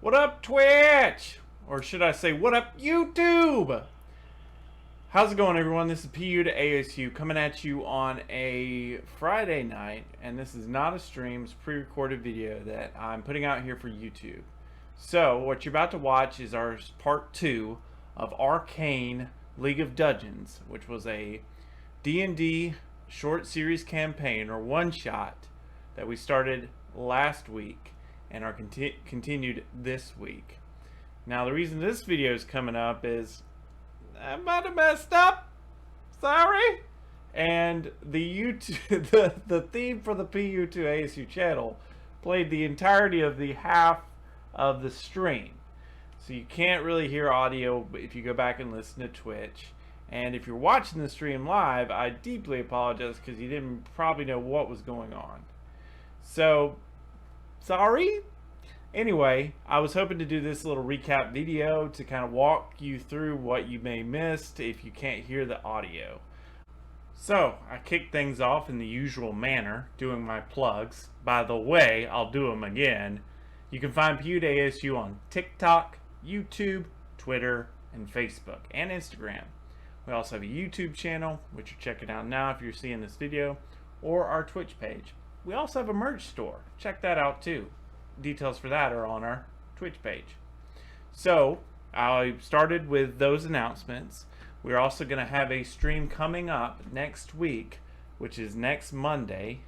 What up, Twitch? Or should I say, what up, YouTube? How's it going, everyone? This is PU to ASU coming at you on a Friday night, and this is not a stream, it's a pre-recorded video that I'm putting out here for YouTube. So, what you're about to watch is our part 2 of Arcane League of Dungeons, which was a D&D short series campaign, or one-shot, that we started last week and are continued this week. Now, the reason this video is coming up is I might have messed up. Sorry. And the YouTube, the theme for the PU to ASU channel played the entirety of the half of the stream. So you can't really hear audio if you go back and listen to Twitch. And if you're watching the stream live, I deeply apologize because you didn't probably know what was going on. So, sorry. Anyway, I was hoping to do this little recap video to kind of walk you through what you may missed if you can't hear the audio. So, I kicked things off in the usual manner, doing my plugs. By the way, I'll do them again. You can find PU to ASU on TikTok, YouTube, Twitter, and Facebook, and Instagram. We also have a YouTube channel, which you're checking out now if you're seeing this video, or our Twitch page. We also have a merch store. Check that out too. Details for that are on our Twitch page. So I started with those announcements. We're also going to have a stream coming up next week, which is next Monday.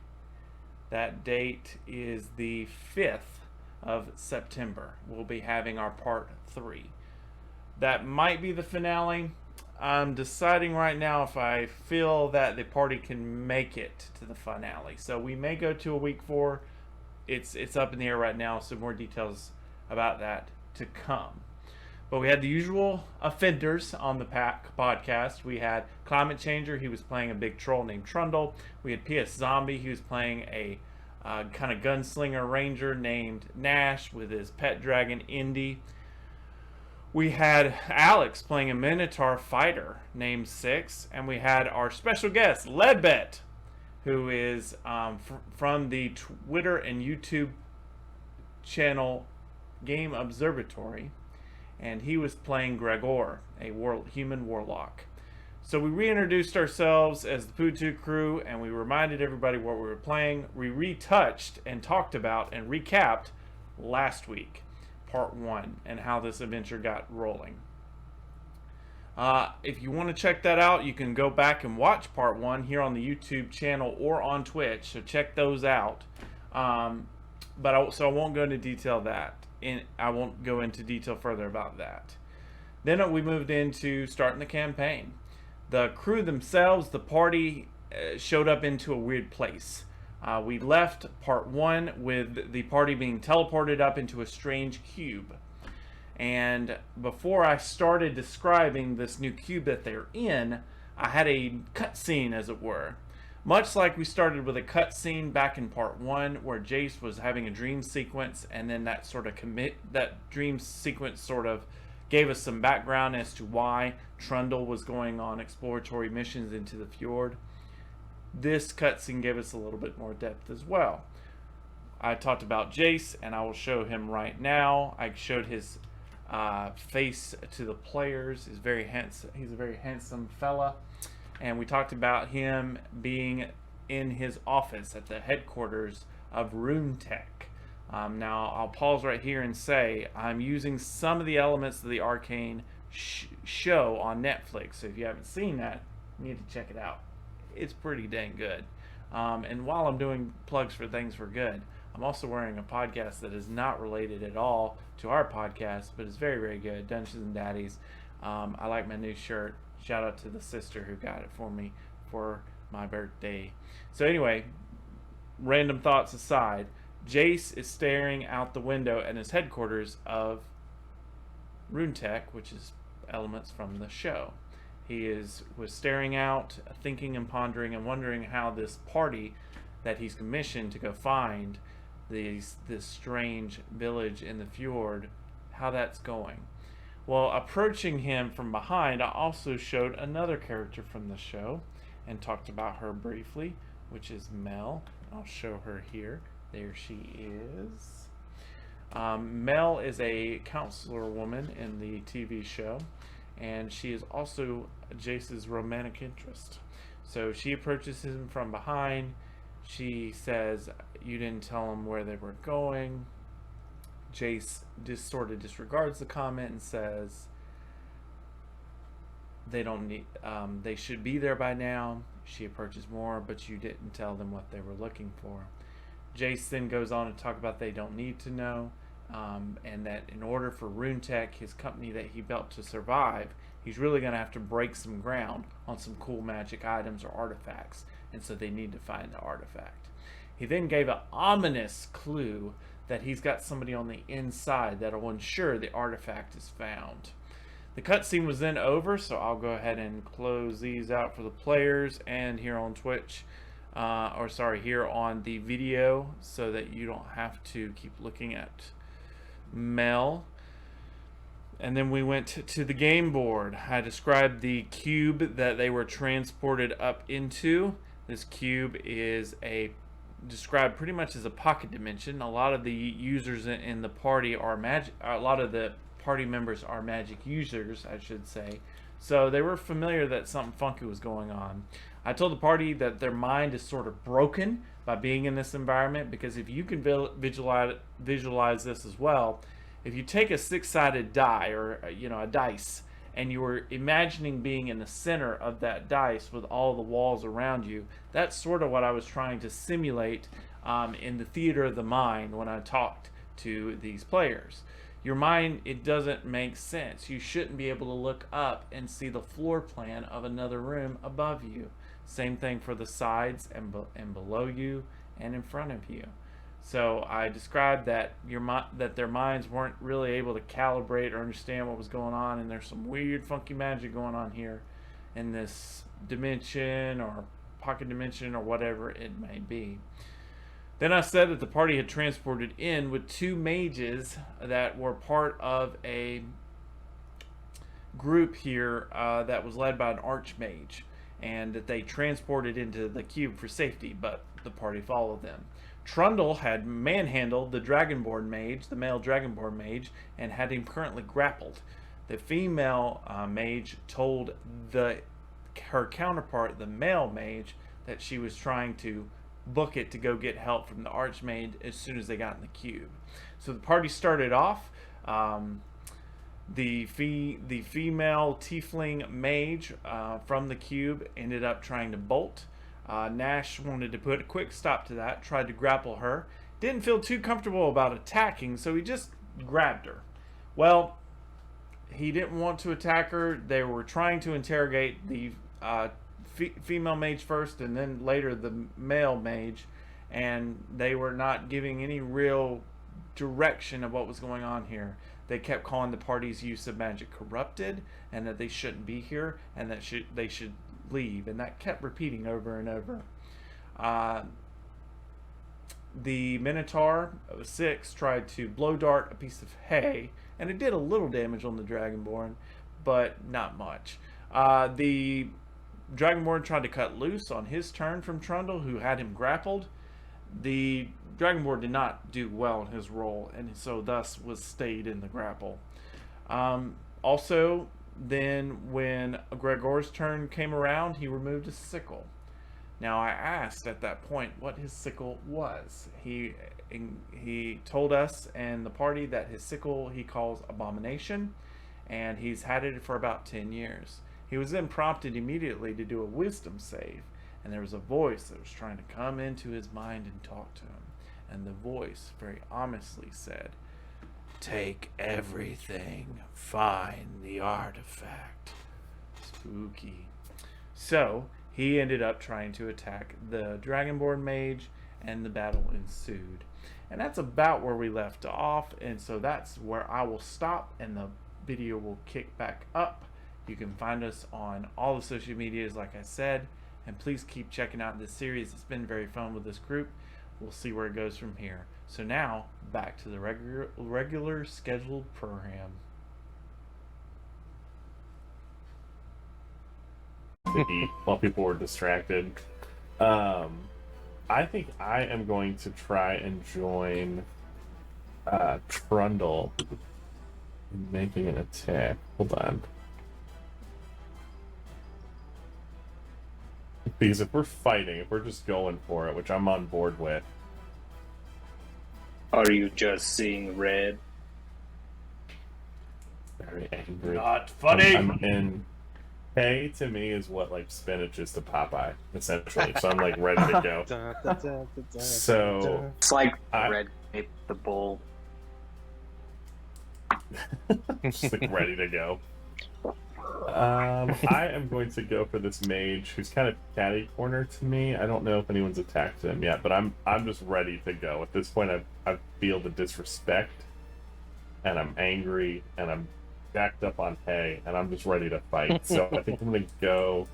That date is the 5th of September. We'll be having our part 3. That might be the finale. I'm deciding right now if I feel that the party can make it to the finale. So we may go to a week 4. It's up in the air right now, so more details about that to come. But we had the usual offenders on the podcast. We had Climate Changer. He was playing a big troll named Trundle. We had PS Zombie. He was playing a kind of gunslinger ranger named Nash with his pet dragon Indy. We had Alex playing a Minotaur fighter named Six. And we had our special guest, Ledbet, who is from the Twitter and YouTube channel Game Observatory, and he was playing Gregor, a human warlock. So we reintroduced ourselves as the Putu crew, and we reminded everybody what we were playing. We retouched and talked about and recapped last week, part 1, and how this adventure got rolling. If you want to check that out, you can go back and watch part 1 here on the YouTube channel or on Twitch. So check those out. So I won't go into detail I won't go into detail further about that. Then we moved into starting the campaign. The crew themselves, the party, showed up into a weird place. We left part 1 with the party being teleported up into a strange cube. And before I started describing this new cube that they're in, I had a cutscene, as it were. Much like we started with a cutscene back in part 1, where Jace was having a dream sequence, and then that dream sequence sort of gave us some background as to why Trundle was going on exploratory missions into the fjord. This cutscene gave us a little bit more depth as well. I talked about Jace, and I will show him right now. I showed his face to the players. He's very handsome. He's a very handsome fella, and we talked about him being in his office at the headquarters of RuneTech. Now I'll pause right here and say I'm using some of the elements of the Arcane show on Netflix, so if you haven't seen that, you need to check it out. It's pretty dang good. And while I'm doing plugs for things for good, I'm also wearing a podcast that is not related at all to our podcast, but is very, very good, Dungeons and Daddies. I like my new shirt. Shout out to the sister who got it for me for my birthday. So anyway, random thoughts aside, Jace is staring out the window at his headquarters of RuneTech, which is elements from the show. He was staring out, thinking and pondering and wondering how this party that he's commissioned to go find this strange village in the fjord, how that's going. Well, approaching him from behind, I also showed another character from the show and talked about her briefly, which is Mel. I'll show her here. There she is. Mel is a counselor woman in the TV show, and she is also Jace's romantic interest. So she approaches him from behind. She says, "You didn't tell him where they were going." Jace just sort of disregards the comment and says, "They don't need. They should be there by now." She approaches more, but you didn't tell them what they were looking for. Jace then goes on to talk about they don't need to know, and that in order for RuneTech, his company that he built to survive, he's really going to have to break some ground on some cool magic items or artifacts, and so they need to find the artifact. He then gave an ominous clue that he's got somebody on the inside that will ensure the artifact is found. The cutscene was then over, so I'll go ahead and close these out for the players and here on Twitch. Here on the video, so that you don't have to keep looking at Mel. And then we went to the game board. I described the cube that they were transported up into. This cube is described pretty much as a pocket dimension. A lot of the users in the party are a lot of the party members are magic users, I should say. So they were familiar that something funky was going on. I told the party that their mind is sort of broken by being in this environment, because if you can visualize this as well, if you take a six-sided die, or a dice, and you were imagining being in the center of that dice with all the walls around you, that's sort of what I was trying to simulate in the theater of the mind when I talked to these players. Your mind, it doesn't make sense. You shouldn't be able to look up and see the floor plan of another room above you. Same thing for the sides and below you and in front of you. So I described that that their minds weren't really able to calibrate or understand what was going on, and there's some weird, funky magic going on here in this dimension or pocket dimension or whatever it may be. Then I said that the party had transported in with two mages that were part of a group here that was led by an archmage, and that they transported into the cube for safety, but the party followed them. Trundle had manhandled the Dragonborn mage, the male Dragonborn mage, and had him currently grappled. The female mage told her counterpart, the male mage, that she was trying to book it to go get help from the archmage as soon as they got in the cube. So the party started off. The female tiefling mage from the cube ended up trying to bolt. Nash wanted to put a quick stop to that, tried to grapple her. Didn't feel too comfortable about attacking, so he just grabbed her. Well, he didn't want to attack her. They were trying to interrogate the female mage first, and then later the male mage, and they were not giving any real direction of what was going on here. They kept calling the party's use of magic corrupted, and that they shouldn't be here, and that they should leave, and that kept repeating over and over. The Minotaur 6 tried to blow dart a piece of hay, and it did a little damage on the Dragonborn, but not much. The Dragonborn tried to cut loose on his turn from Trundle, who had him grappled. The Dragonborn did not do well in his role, and so thus was stayed in the grapple. Also, then when Gregor's turn came around, he removed his sickle. Now I asked at that point what his sickle was. He told us and the party that his sickle he calls Abomination, and he's had it for about 10 years. He was then prompted immediately to do a wisdom save, and there was a voice that was trying to come into his mind and talk to him. And the voice very ominously said, "Take everything, find the artifact." Spooky. So he ended up trying to attack the Dragonborn mage, and the battle ensued. And that's about where we left off, and so that's where I will stop, and the video will kick back up. You can find us on all the social medias, like I said, and please keep checking out this series. It's been very fun with this group. We'll see where it goes from here. So now, back to the regular scheduled program. To eat while people were distracted. I think I am going to try and join Trundle making an attack. Hold on. Because if we're fighting, if we're just going for it, which I'm on board with. Are you just seeing red? Very angry. Not funny. I'm in. Hay to me is what like spinach is to Popeye, essentially. So I'm like ready to go. So It's like I- red tape the bull. just like ready to go. I am going to go for this mage who's kind of catty corner to me. I don't know if anyone's attacked him yet, but I'm just ready to go. At this point, I feel the disrespect, and I'm angry, and I'm jacked up on hay, and I'm just ready to fight. So I think I'm gonna go.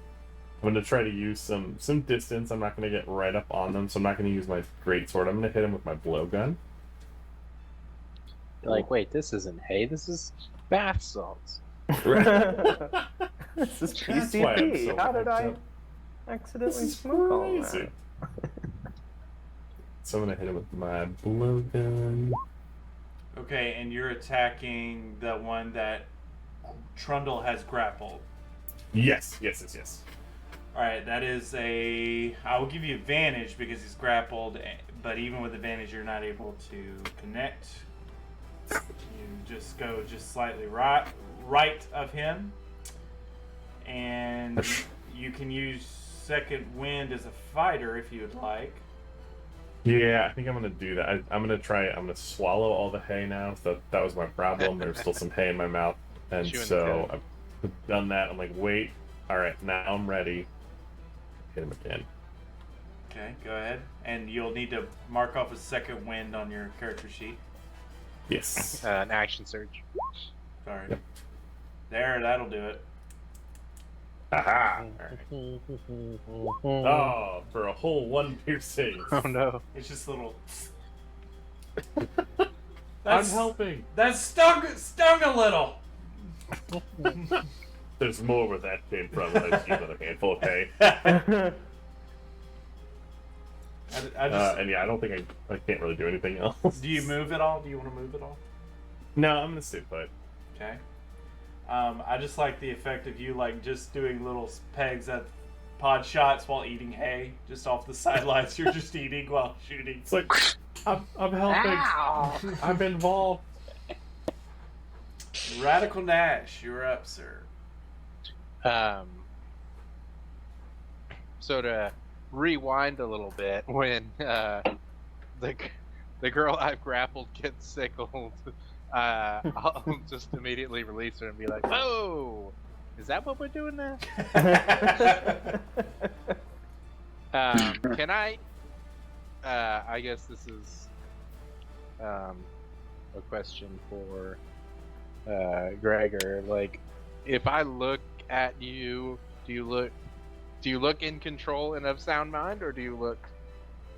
I'm gonna try to use some distance. I'm not gonna get right up on them, so I'm not gonna use my greatsword. I'm gonna hit him with my blowgun. You're like, wait, this isn't hay. This is bath salts. This is That's why I'm PCP. so How did hyped I up. accidentally This is smoke all crazy. that? So I'm gonna hit him with my blowgun. Okay, and you're attacking the one that Trundle has grappled. Yes. Alright, that is a... I will give you advantage because he's grappled, but even with advantage you're not able to connect. You just go just slightly right of him. And you can use second wind as a fighter if you would like. Yeah, I think I'm gonna do that. I'm gonna swallow all the hay now. That was my problem. There's still some hay in my mouth, and Chewing the so cud. I've done that. I'm like, wait, all right, now I'm ready. Hit him again. Okay, go ahead. And you'll need to mark off a second wind on your character sheet. Yes. An action surge. Sorry. Yep. There, that'll do it. Aha! All right. Oh, for a whole one piercing. Oh no. It's just a little... I'm helping. That stung a little! There's more where that came from. I just used another handful of hay. I just... And yeah, I don't think I can't really do anything else. do you move at all? Do you want to move at all? No, I'm gonna stay put. Okay. I just like the effect of you like just doing little pegs at pod shots while eating hay, just off the sidelines. You're just eating while shooting. It's like I'm helping. I'm involved. Radical Nash, you're up, sir. So to rewind a little bit, when the girl I've grappled gets sickled, I'll just immediately release her and be like, "Whoa, is that what we're doing now?" Can I? I guess this is a question for Gregor. Like, if I look at you, do you look in control and of sound mind, or do you look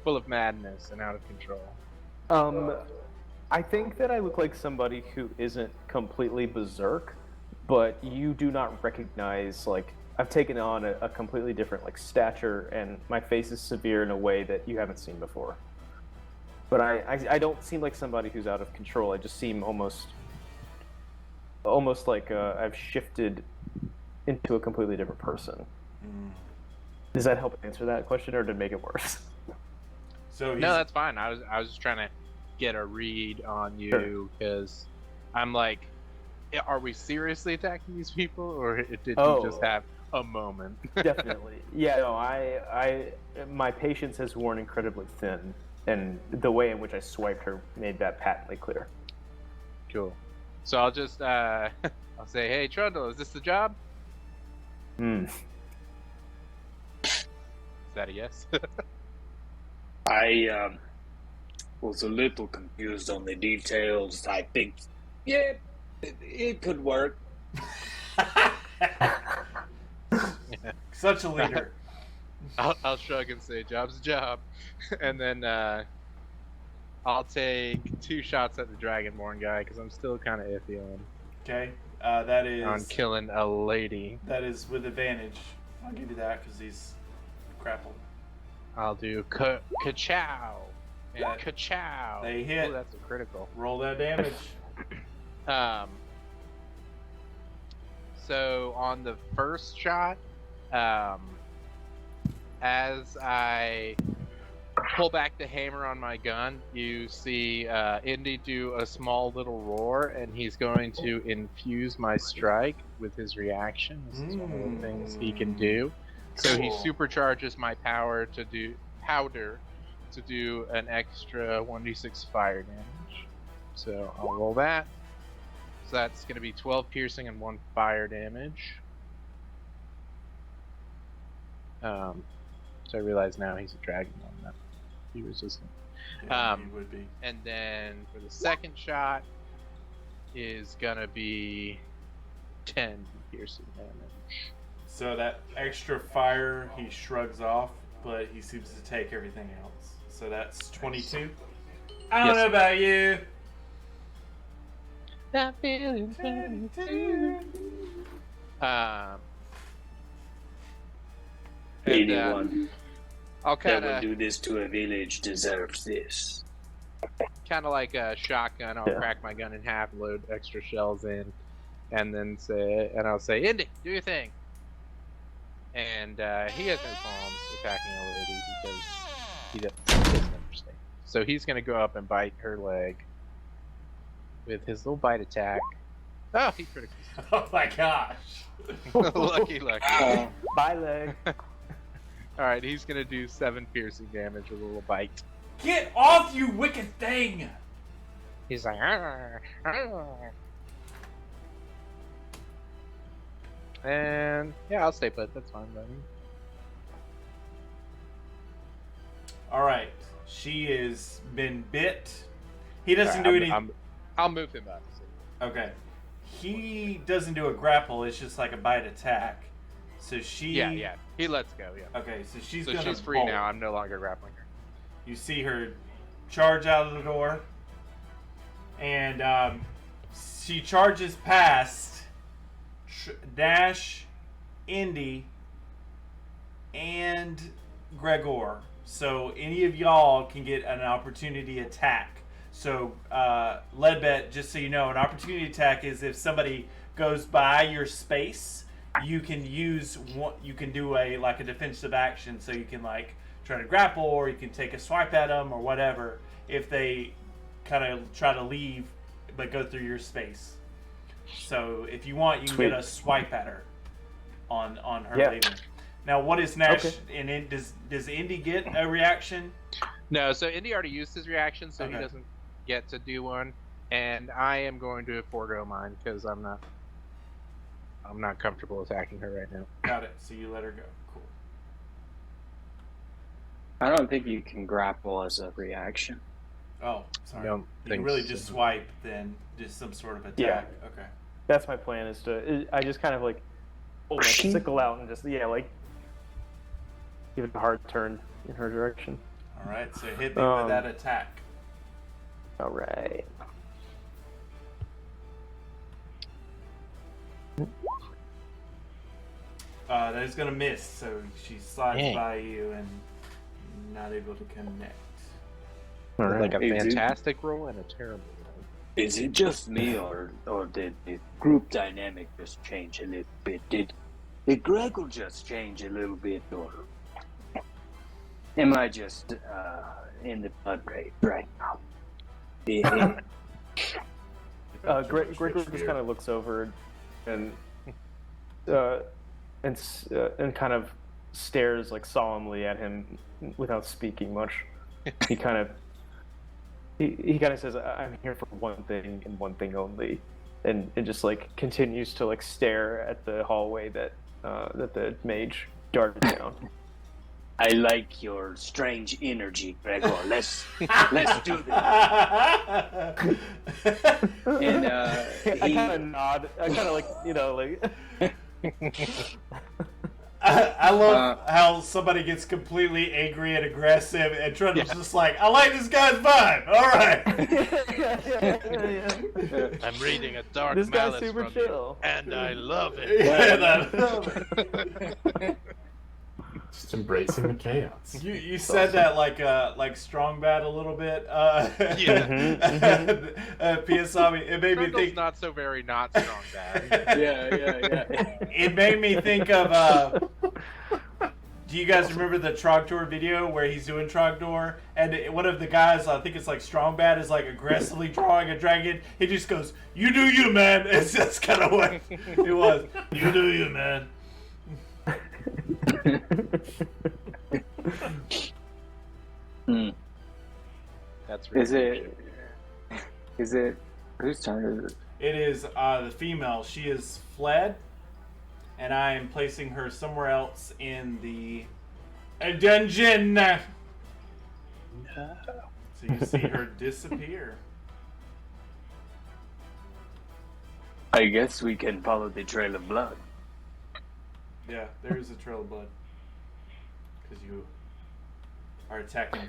full of madness and out of control? I think that I look like somebody who isn't completely berserk, but you do not recognize, like, I've taken on a completely different, like, stature, and my face is severe in a way that you haven't seen before. But I don't seem like somebody who's out of control. I just seem almost like I've shifted into a completely different person. Does that help answer that question, or did it make it worse? So No, that's fine. I was just trying to get a read on you because I'm like, are we seriously attacking these people, or did you just have a moment? Definitely. Yeah, no, my patience has worn incredibly thin, and the way in which I swiped her made that patently clear. Cool. So I'll just I'll say, "Hey, Trundle, is this the job?" Is that a yes? I was a little confused on the details. I think, yeah, it could work. Such a leader. I'll shrug and say, "Job's a job," and then I'll take 2 shots at the Dragonborn guy because I'm still kind of iffy Okay, that on is killing a lady. that is with advantage. I'll give you that because he's grappled. I'll do ka-chow. And ka-chow! They hit. Ooh, that's a critical. Roll that damage. So on the first shot, as I pull back the hammer on my gun, you see Indy do a small little roar, and he's going to infuse my strike with his reaction. This is one of the things he can do. So he supercharges my powder to do an extra 1d6 fire damage. So I'll roll that. So that's going to be 12 piercing and 1 fire damage. So I realize now he's a dragon on that. He was just. Yeah, he would be. And then for the second shot is gonna be 10 piercing damage. So that extra fire he shrugs off, but he seems to take everything else. So that's 22. I don't know about you. That feeling 22. Anyone I'll that kind would of do this to a village deserves this. like a shotgun. I'll crack my gun in half, load extra shells in, and then I'll say, Indy, do your thing. And he has no qualms attacking a lady because he doesn't understand. So he's gonna go up and bite her leg with his little bite attack. Oh, he critically. Oh my gosh. lucky. Bye, leg. All right, he's gonna do 7 piercing damage with a little bite. Get off, you wicked thing! He's like, "Arr, arr." And yeah, I'll stay put. That's fine, buddy. All right, she has been bit. He doesn't do any. I'll move him up. So. Okay, he doesn't do a grapple. It's just like a bite attack. So she. Yeah. He lets go. Yeah. Okay, so she's So gonna. she's free bolt. now. I'm no longer grappling her. You see her charge out of the door, and she charges past Dash, Indy, and Gregor. So any of y'all can get an opportunity attack. So Leadbet, just so you know, an opportunity attack is if somebody goes by your space, you can use one. You can do a defensive action. So you can try to grapple, or you can take a swipe at them, or whatever, if they kind of try to leave but go through your space. So if you want, you can get a swipe at her on her leaving. Now, what is Nash? Okay. And does Indy get a reaction? No, so Indy already used his reaction, so Okay. he doesn't get to do one. And I am going to forego mine because I'm not comfortable attacking her right now. Got it. So you let her go. Cool. I don't think you can grapple as a reaction. Oh, sorry. Don't You think really so. just swipe, then just some sort of attack. Yeah. Okay. That's my plan. I just kind of pull my sickle out and just give it a hard turn in her direction. All right. So hit me with that attack. All right. That is gonna miss. So she slides Dang. by you and not able to connect. All right. Like a Hey, dude. fantastic roll and a terrible roll. Is it just me, or did the group dynamic just change a little bit? Did Gregor just change a little bit, or am I just in the blood rage right now? Gregor just kind of looks over and kind of stares solemnly at him without speaking much. He kind of says, "I'm here for one thing and one thing only," and just continues to stare at the hallway that the mage darted down. I like your strange energy, Gregor. Let's do this. And I kind of nod. I kind of I love how somebody gets completely angry and aggressive, and Trundle's just I like this guy's vibe. All right. I'm reading a dark This guy's malice super from chill. you, and I love it. Yeah, I love it. Just embracing the chaos. You said that like strong bad a little bit. Piasami, it made me Trundle's think. not so very not strong bad. Yeah. It made me think of. Do you guys remember the Trogdor video where he's doing Trogdor and one of the guys, I think it's like Strong Bad, is like aggressively drawing a dragon. He just goes, "You do you, man." It's just kind of what it was. You do you, man. That's really Is it whose turn is it? It is the female. She is fled, and I am placing her somewhere else in the dungeon. So you see her disappear. I guess we can follow the trail of blood. Yeah, there is a trail of blood. Because you are attacking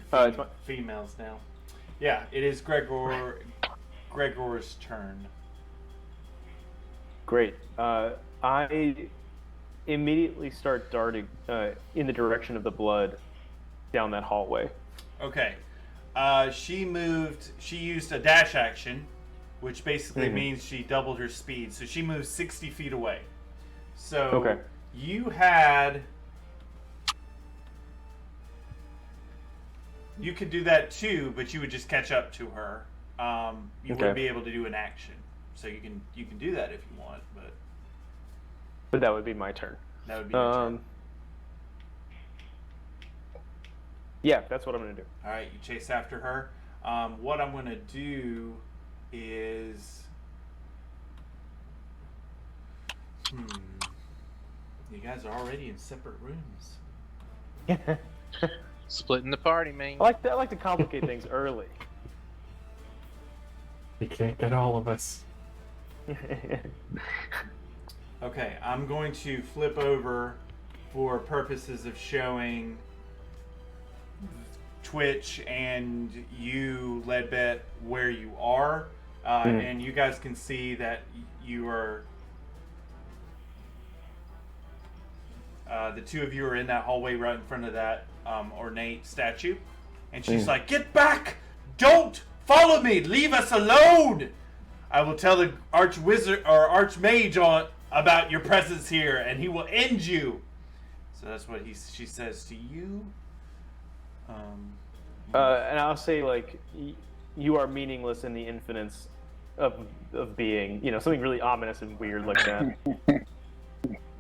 females now. Yeah, it is Gregor's turn. Great. I immediately start darting in the direction of the blood down that hallway. Okay. She used a dash action, which basically means she doubled her speed. So she moves 60 feet away. So you could do that too, but you would just catch up to her. You wouldn't be able to do an action. So you can do that if you want, but that would be my turn. That would be your turn. Yeah, that's what I'm gonna do. All right, you chase after her. What I'm gonna do is, you guys are already in separate rooms. splitting the party, man. I like to complicate things early. You can't get all of us. Okay, I'm going to flip over for purposes of showing Twitch and you, Ledbet, where you are. And you guys can see that you are... the two of you are in that hallway right in front of that ornate statue. And she's like, "Get back! Don't follow me! Leave us alone! I will tell the archwizard or archmage about your presence here, and he will end you." So that's what she says to you. And I'll say, like, you are meaningless in the infinite of being, something really ominous and weird like that.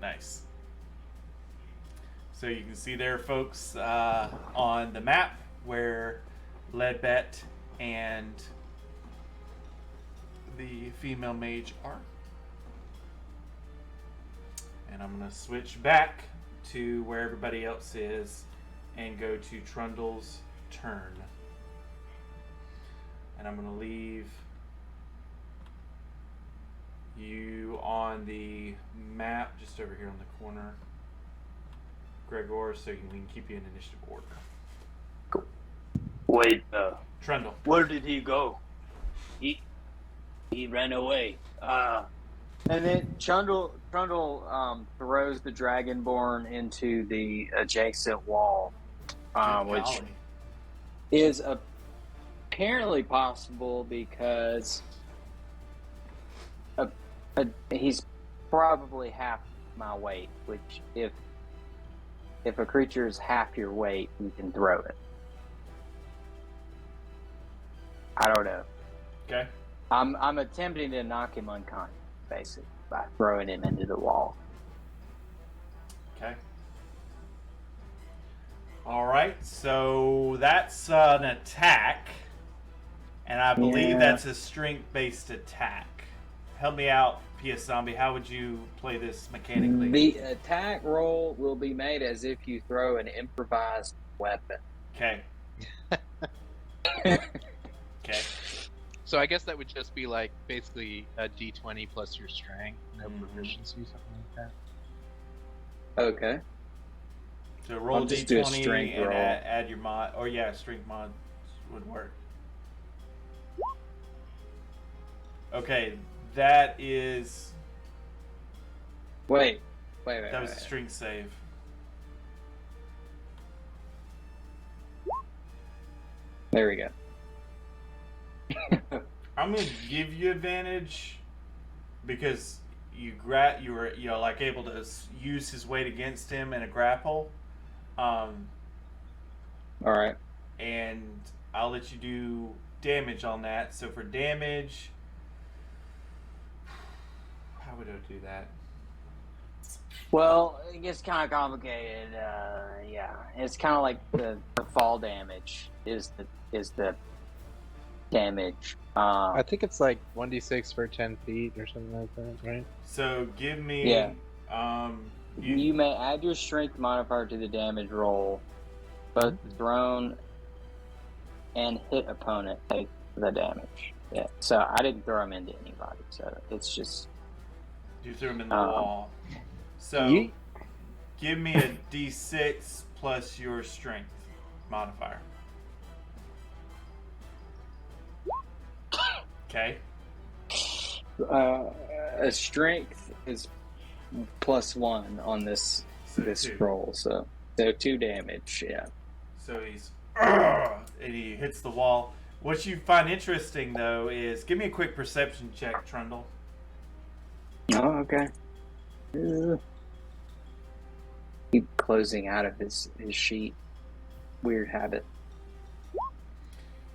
Nice. So you can see there, folks, on the map where Ledbet and the female mage are. And I'm going to switch back to where everybody else is and go to Trundle's turn. And I'm going to leave you on the map just over here on the corner, Gregor, so we can keep you in initiative order. Cool. Wait, Trundle. where did he go? He ran away. And then Trundle throws the Dragonborn into the adjacent wall, which is apparently possible because he's probably half my weight, which if a creature is half your weight, you can throw it. I don't know. Okay. I'm attempting to knock him unconscious, basically, by throwing him into the wall. Okay. All right, so that's an attack, and I believe that's a strength-based attack. Help me out, PS Zombie. How would you play this mechanically? The attack roll will be made as if you throw an improvised weapon. Okay. Okay. So I guess that would just be like basically a d20 plus your strength, no proficiency, something like that. Okay. So roll I'll just do a d20 strength and roll. add your mod. Or yeah, strength mod would work. Okay, that is... Wait. That was a strength save. There we go. I'm gonna give you advantage because you were like able to use his weight against him in a grapple. All right. And I'll let you do damage on that. So for damage, how would I do that? Well, it gets kind of complicated. Yeah, it's kind of like the fall damage is the damage. I think it's like 1d6 for 10 feet or something like that, right? So give me. Yeah. You, You may add your strength modifier to the damage roll. Both thrown and hit opponent take the damage. Yeah. So I didn't throw him into anybody. So it's just. you threw him in the wall. So Yeet. give me a d6 plus your strength modifier. Okay. A strength is +1 on this So two. roll. So 2 damage. Yeah. So he's and he hits the wall. What you find interesting though is give me a quick perception check, Trundle. Oh, okay. Keep closing out of his sheet. Weird habit.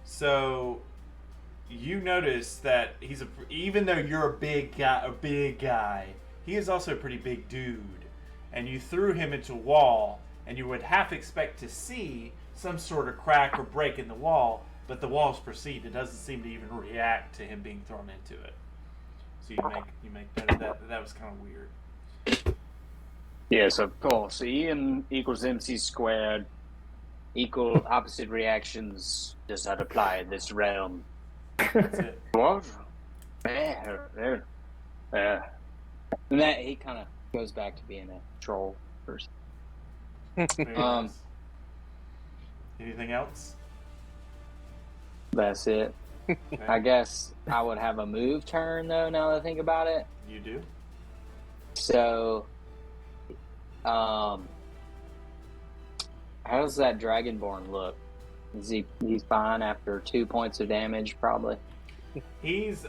So you notice that even though you're a big guy, he is also a pretty big dude. And you threw him into a wall, and you would half expect to see some sort of crack or break in the wall, but the walls proceed. It doesn't seem to even react to him being thrown into it. So you make note of that. That was kind of weird. Yeah, so cool. So EM equals MC squared. Equal opposite reactions does not apply in this realm. That's it. What? And that he kind of goes back to being a troll person. Very nice. Anything else? That's it. Okay. I guess I would have a move turn though. Now that I think about it. You do. So, how does that Dragonborn look? He's fine after 2 points of damage, probably. He's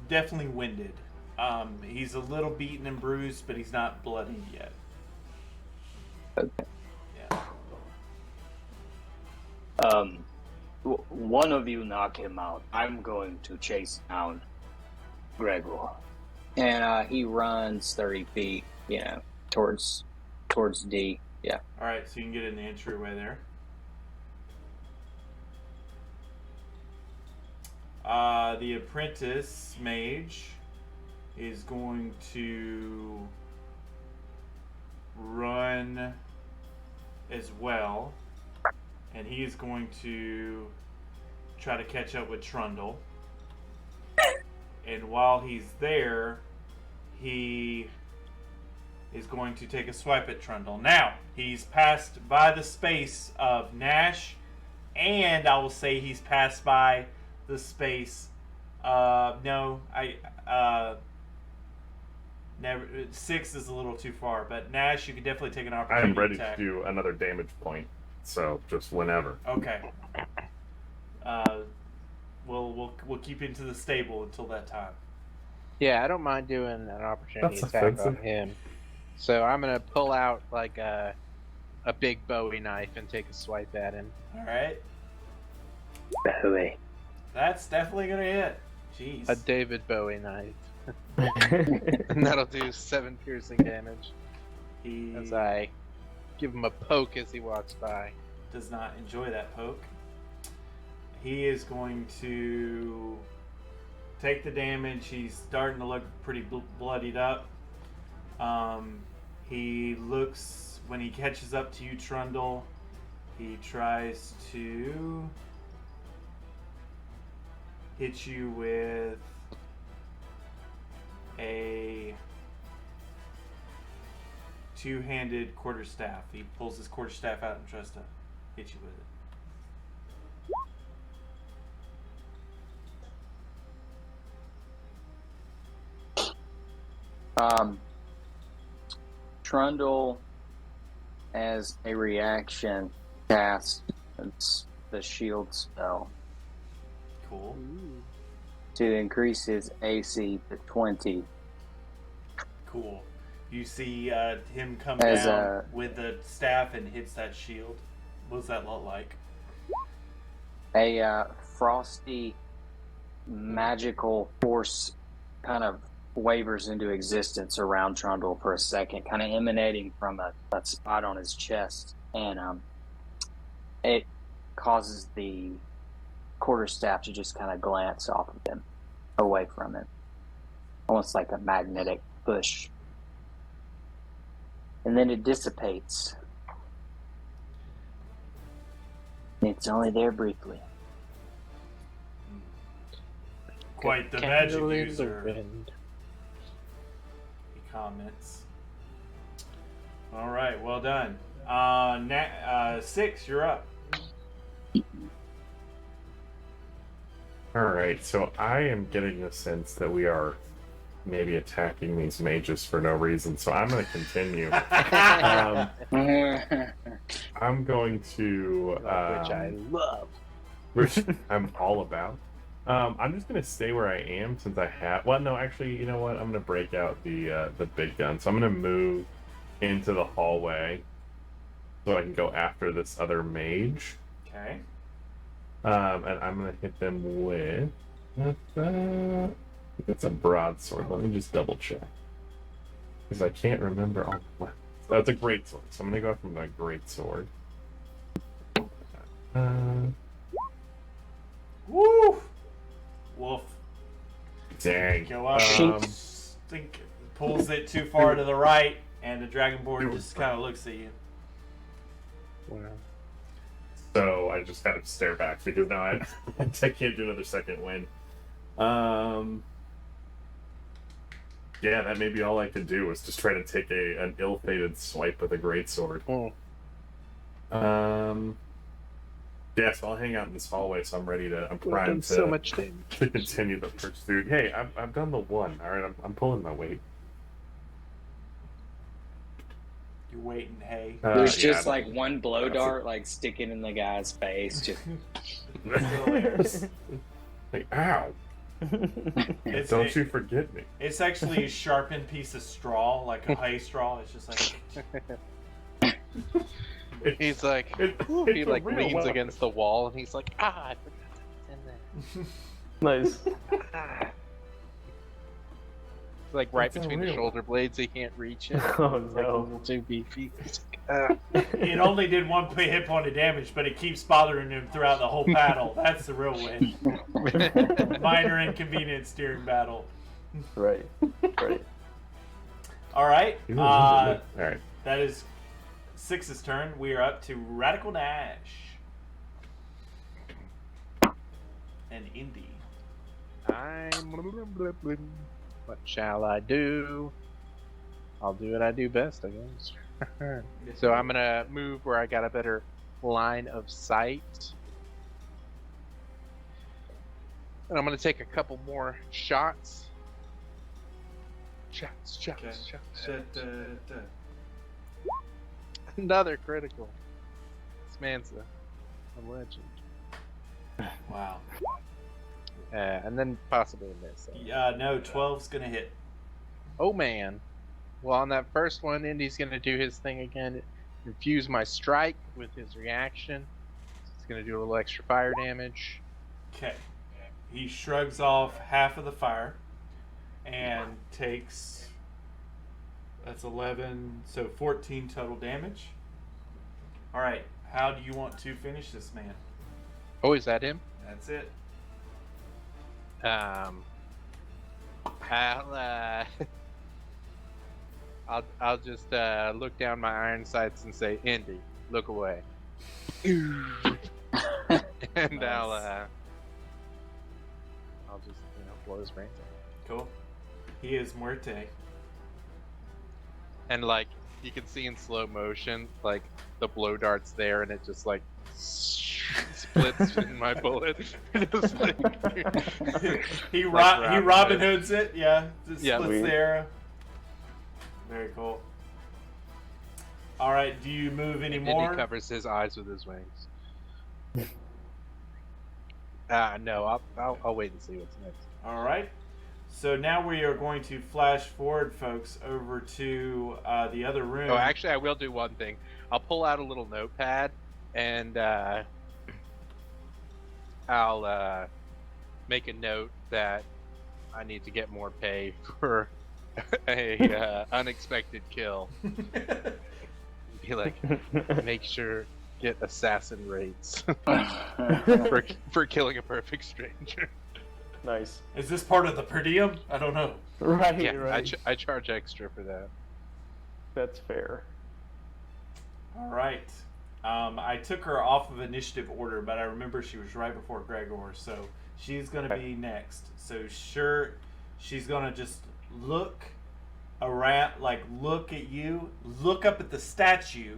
definitely winded. He's a little beaten and bruised, but he's not bloodied yet. Okay. Yeah. One of you knock him out. I'm going to chase down Gregor. And he runs 30 feet, towards D. Yeah. All right, so you can get in the entryway there. The apprentice mage is going to run as well, and he is going to try to catch up with Trundle. And while he's there, he is going to take a swipe at Trundle. Now, he's passed by the space of Nash, and I will say he's passed by the space. Never. 6 is a little too far, but Nash, you can definitely take an I opportunity am ready attack. to do another damage point, so just whenever. Okay. We'll keep into the stable until that time. Yeah, I don't mind doing an opportunity That's attack on offensive. him. So I'm gonna pull out like a big Bowie knife and take a swipe at him. All right. Bowie. That's definitely gonna hit. Jeez. A David Bowie knife. And that'll do 7 piercing damage He as I give him a poke as he walks by. does not enjoy that poke. He is going to take the damage. He's starting to look pretty bloodied up. He looks, when he catches up to you, Trundle, he tries to hit you with a two-handed quarterstaff. He pulls his quarterstaff out and tries to hit you with it. Trundle, as a reaction, cast the shield spell Cool. to increase his AC to 20. Cool. You see him come As down with the staff and hits that shield. What does that look like? A frosty magical force kind of wavers into existence around Trundle for a second, kind of emanating from a spot on his chest, and it causes the quarterstaff to just kind of glance off of him, away from him, almost like a magnetic push. And then it dissipates. It's only there briefly. Quite the magic user. He comments. All right, well done. 6, you're up. All right, so I am getting the sense that we are maybe attacking these mages for no reason, so I'm going to continue. I'm going to... Which I love. which I'm all about. I'm just going to stay where I am since I have... Well, no, actually, you know what? I'm going to break out the big gun. So I'm going to move into the hallway so I can go after this other mage. Okay. And I'm going to hit them with... It's a broadsword. Let me just double check. Because I can't remember all the weapons. That's a great sword. So I'm going to go from my great sword. Woo! Wolf. Dang. Go up. Think pulls it too far to the right, and the dragonborn just kind of looks at you. Wow. So I just kind of stare back because now I can't do another second win. Yeah, that may be all I could do was just try to take an ill-fated swipe with a greatsword. Yeah, so I'll hang out in this hallway. So I'm ready to. I'm primed to so much damage. to continue the pursuit. Hey, I've done the one. All right, I'm pulling my weight. You're waiting, hey. There's Yeah, just like one blow dart like sticking in the guy's face. Just like, ow! Don't you forget me. It's actually a sharpened piece of straw, like a hay straw. It's just like. He's like, he like leans against the wall, and he's like, I forgot to put in there. Nice. It's like right That's between the unreal. shoulder blades, he can't reach it. Oh It's like a no. little too beefy. He's like, It only did 1 hit point of damage, but it keeps bothering him throughout the whole battle. That's the real win. Minor inconvenience during battle. Right. Right. All right. All right. That is 6's turn. We are up to Radical Dash. And Indy. What shall I do? I'll do what I do best, I guess. So I'm gonna move where I got a better line of sight. And I'm gonna take a couple more shots. Shots. Another critical. This man's a legend. Wow. And then possibly a miss. No, 12's gonna hit. Oh man. Well, on that first one, Indy's gonna do his thing again. Infuse my strike with his reaction. It's gonna do a little extra fire damage. Okay. He shrugs off half of the fire and takes. That's 11, so 14 total damage. All right. How do you want to finish this man? Oh, is that him? That's it. I'll just look down my iron sights and say, Indy, look away. And Nice. I'll just blow his brains out. Cool. He is Muerte. And like you can see in slow motion, like the blow dart's there, and it just like splits in my bullet. Just like, He Like Robin Hoods it. Yeah. Just Yeah. splits Sweet. the arrow. Very cool. All right. Do you move any And more? he covers his eyes with his wings. No, I'll wait and see what's next. All right. So now we are going to flash forward, folks, over to the other room. Oh, actually, I will do one thing. I'll pull out a little notepad, and I'll make a note that I need to get more pay for a unexpected kill. Be like, make sure get assassin rates for killing a perfect stranger. Nice. Is this part of the per diem? I don't know. Right, Yeah, right. I charge extra for that. That's fair. All right. I took her off of initiative order, but I remember she was right before Gregor, so she's going to be next. So sure, she's going to just look around, like look at you, look up at the statue,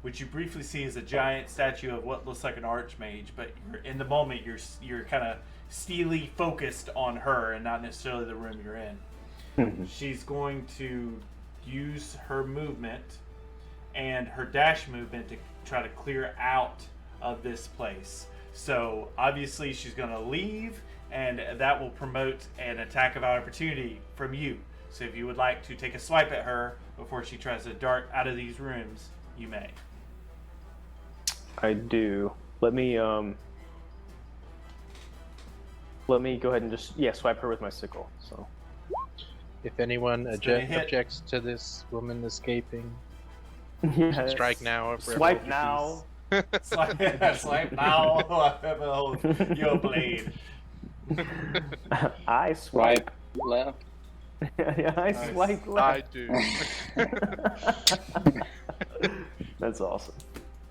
which you briefly see as a giant statue of what looks like an archmage, but in the moment you're kind of steely focused on her and not necessarily the room you're in. She's going to use her movement and her dash movement to try to clear out of this place. So obviously she's going to leave, and that will promote an attack of opportunity from you. So if you would like to take a swipe at her before she tries to dart out of these rooms, you may. I do. Let me go ahead and just swipe her with my sickle. So If anyone It's gonna hit. objects to this woman escaping, yeah, strike now or forever Swipe hold your now. Swipe now. Your blade. I swipe. Swipe left. Yeah, I Nice. swipe peace. I left. do. That's awesome.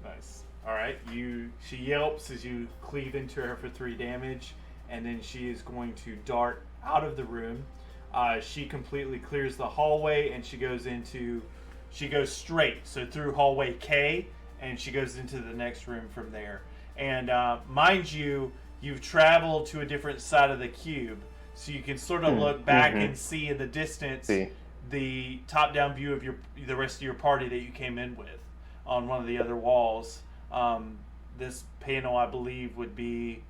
Nice. All right. She yelps as you cleave into her for 3 damage, and then she is going to dart out of the room. She completely clears the hallway, and she goes straight, so through hallway K, and she goes into the next room from there. And mind you, you've traveled to a different side of the cube, so you can sort of look back and see in the distance the top-down view of the rest of your party that you came in with on one of the other walls. This panel, I believe, would be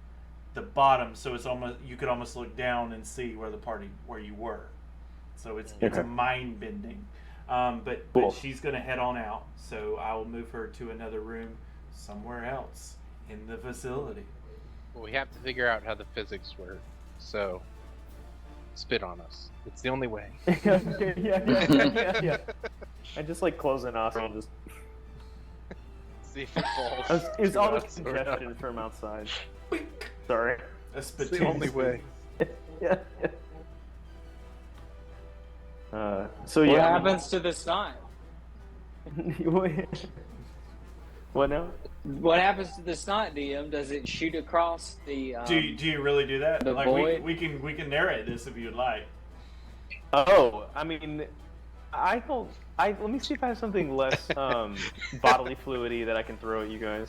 the bottom, so it's almost, you could almost look down and see where you were. So it's mind bending. But she's gonna head on out, so I will move her to another room somewhere else in the facility. Well, we have to figure out how the physics work. So, spit on us. It's the only way. yeah. I just like close a nostril and just. See if it falls. It's to all us or not. congestion from outside. Sorry. That's It's the only way. Yeah. So What yeah. happens to the snot? What now? What happens to the snot, DM? Does it shoot across the? Do you really do that? the Like void? we can narrate this if you'd like. Oh, I mean, let me see if I have something less bodily fluidy that I can throw at you guys.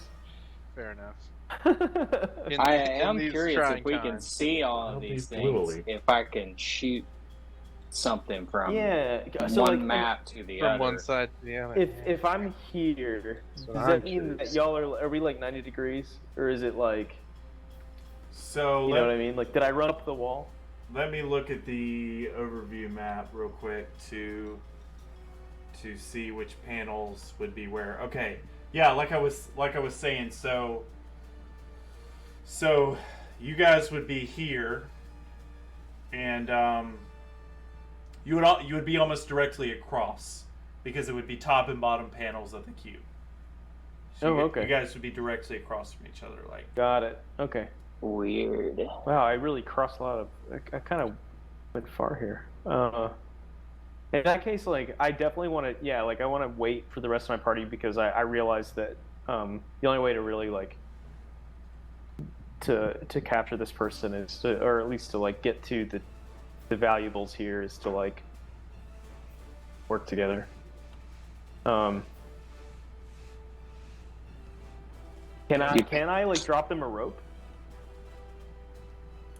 Fair enough. I In am these curious trying if we can times. see all I'll of be these things. fluidly. If I can shoot something from Yeah. So one like, map to the From other. one side to the other. if I'm here, That's does what that I'm mean that curious. y'all are we like 90 degrees, or is it like, So you know what I mean? Like, did I run up the wall? let me look at the overview map real quick to see which panels would be where. Okay. Yeah, like I was saying, so you guys would be here, and you would be almost directly across, because it would be top and bottom panels of the cube. So Oh, okay. You guys would be directly across from each other, like. Got it. Okay. Weird. Wow, I really crossed a lot of. I kind of went far here. In that case, like, I definitely want to. Yeah, like, I want to wait for the rest of my party, because I realize that the only way to really like to capture this person is to, or at least to like get to the valuables here, is to like work together. Can I like drop them a rope?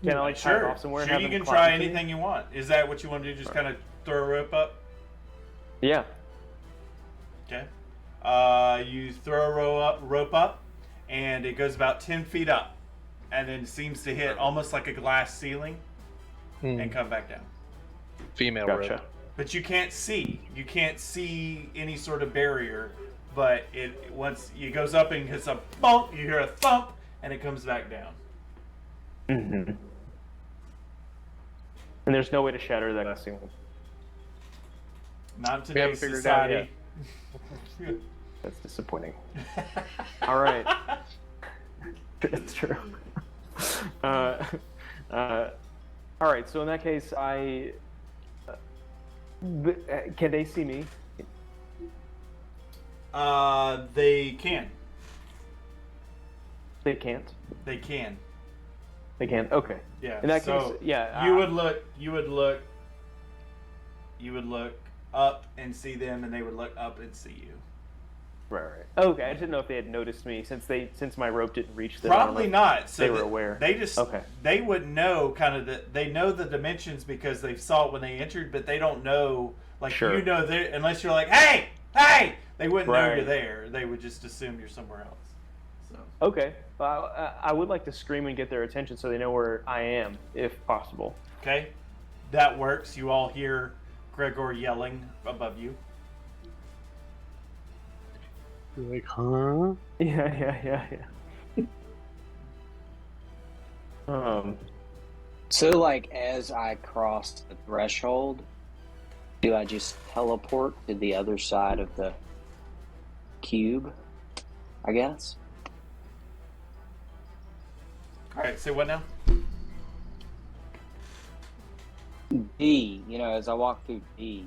Can I like tie it Sure, off somewhere? and sure. have You them can climb try to me? anything you want. Is that what you want to do? Just kind of throw a rope up? Yeah. Okay. You throw a rope up, and it goes about 10 feet up, and then seems to hit almost like a glass ceiling and come back down. Female Gotcha. rope. But you can't see. You can't see any sort of barrier. But once it goes up and hits a bump, you hear a thump, and it comes back down. Mm-hmm. And there's no way to shatter that glass ceiling. Not in We haven't today's figured it out society. That's disappointing. All right. It's true. All right. So in that case, can they see me? They can. They can't. They can. They can't. Okay. Yeah. In that so case, yeah. you would look up and see them, and they would look up and see you. Right. Okay. I didn't know if they had noticed me since my rope didn't reach them. I don't know Probably if not. So they were aware. They just Okay. They would know they know the dimensions because they saw it when they entered, but they don't know Sure. you know unless you're like, hey, they wouldn't know Right. you're there. They would just assume you're somewhere else. So Okay. Well, I would like to scream and get their attention so they know where I am, if possible. okay, that works. You all hear Gregor yelling above you. You're like, huh? Yeah. So, like, as I cross the threshold, do I just teleport to the other side of the cube? I guess. All right, say what now? D, as I walk through D,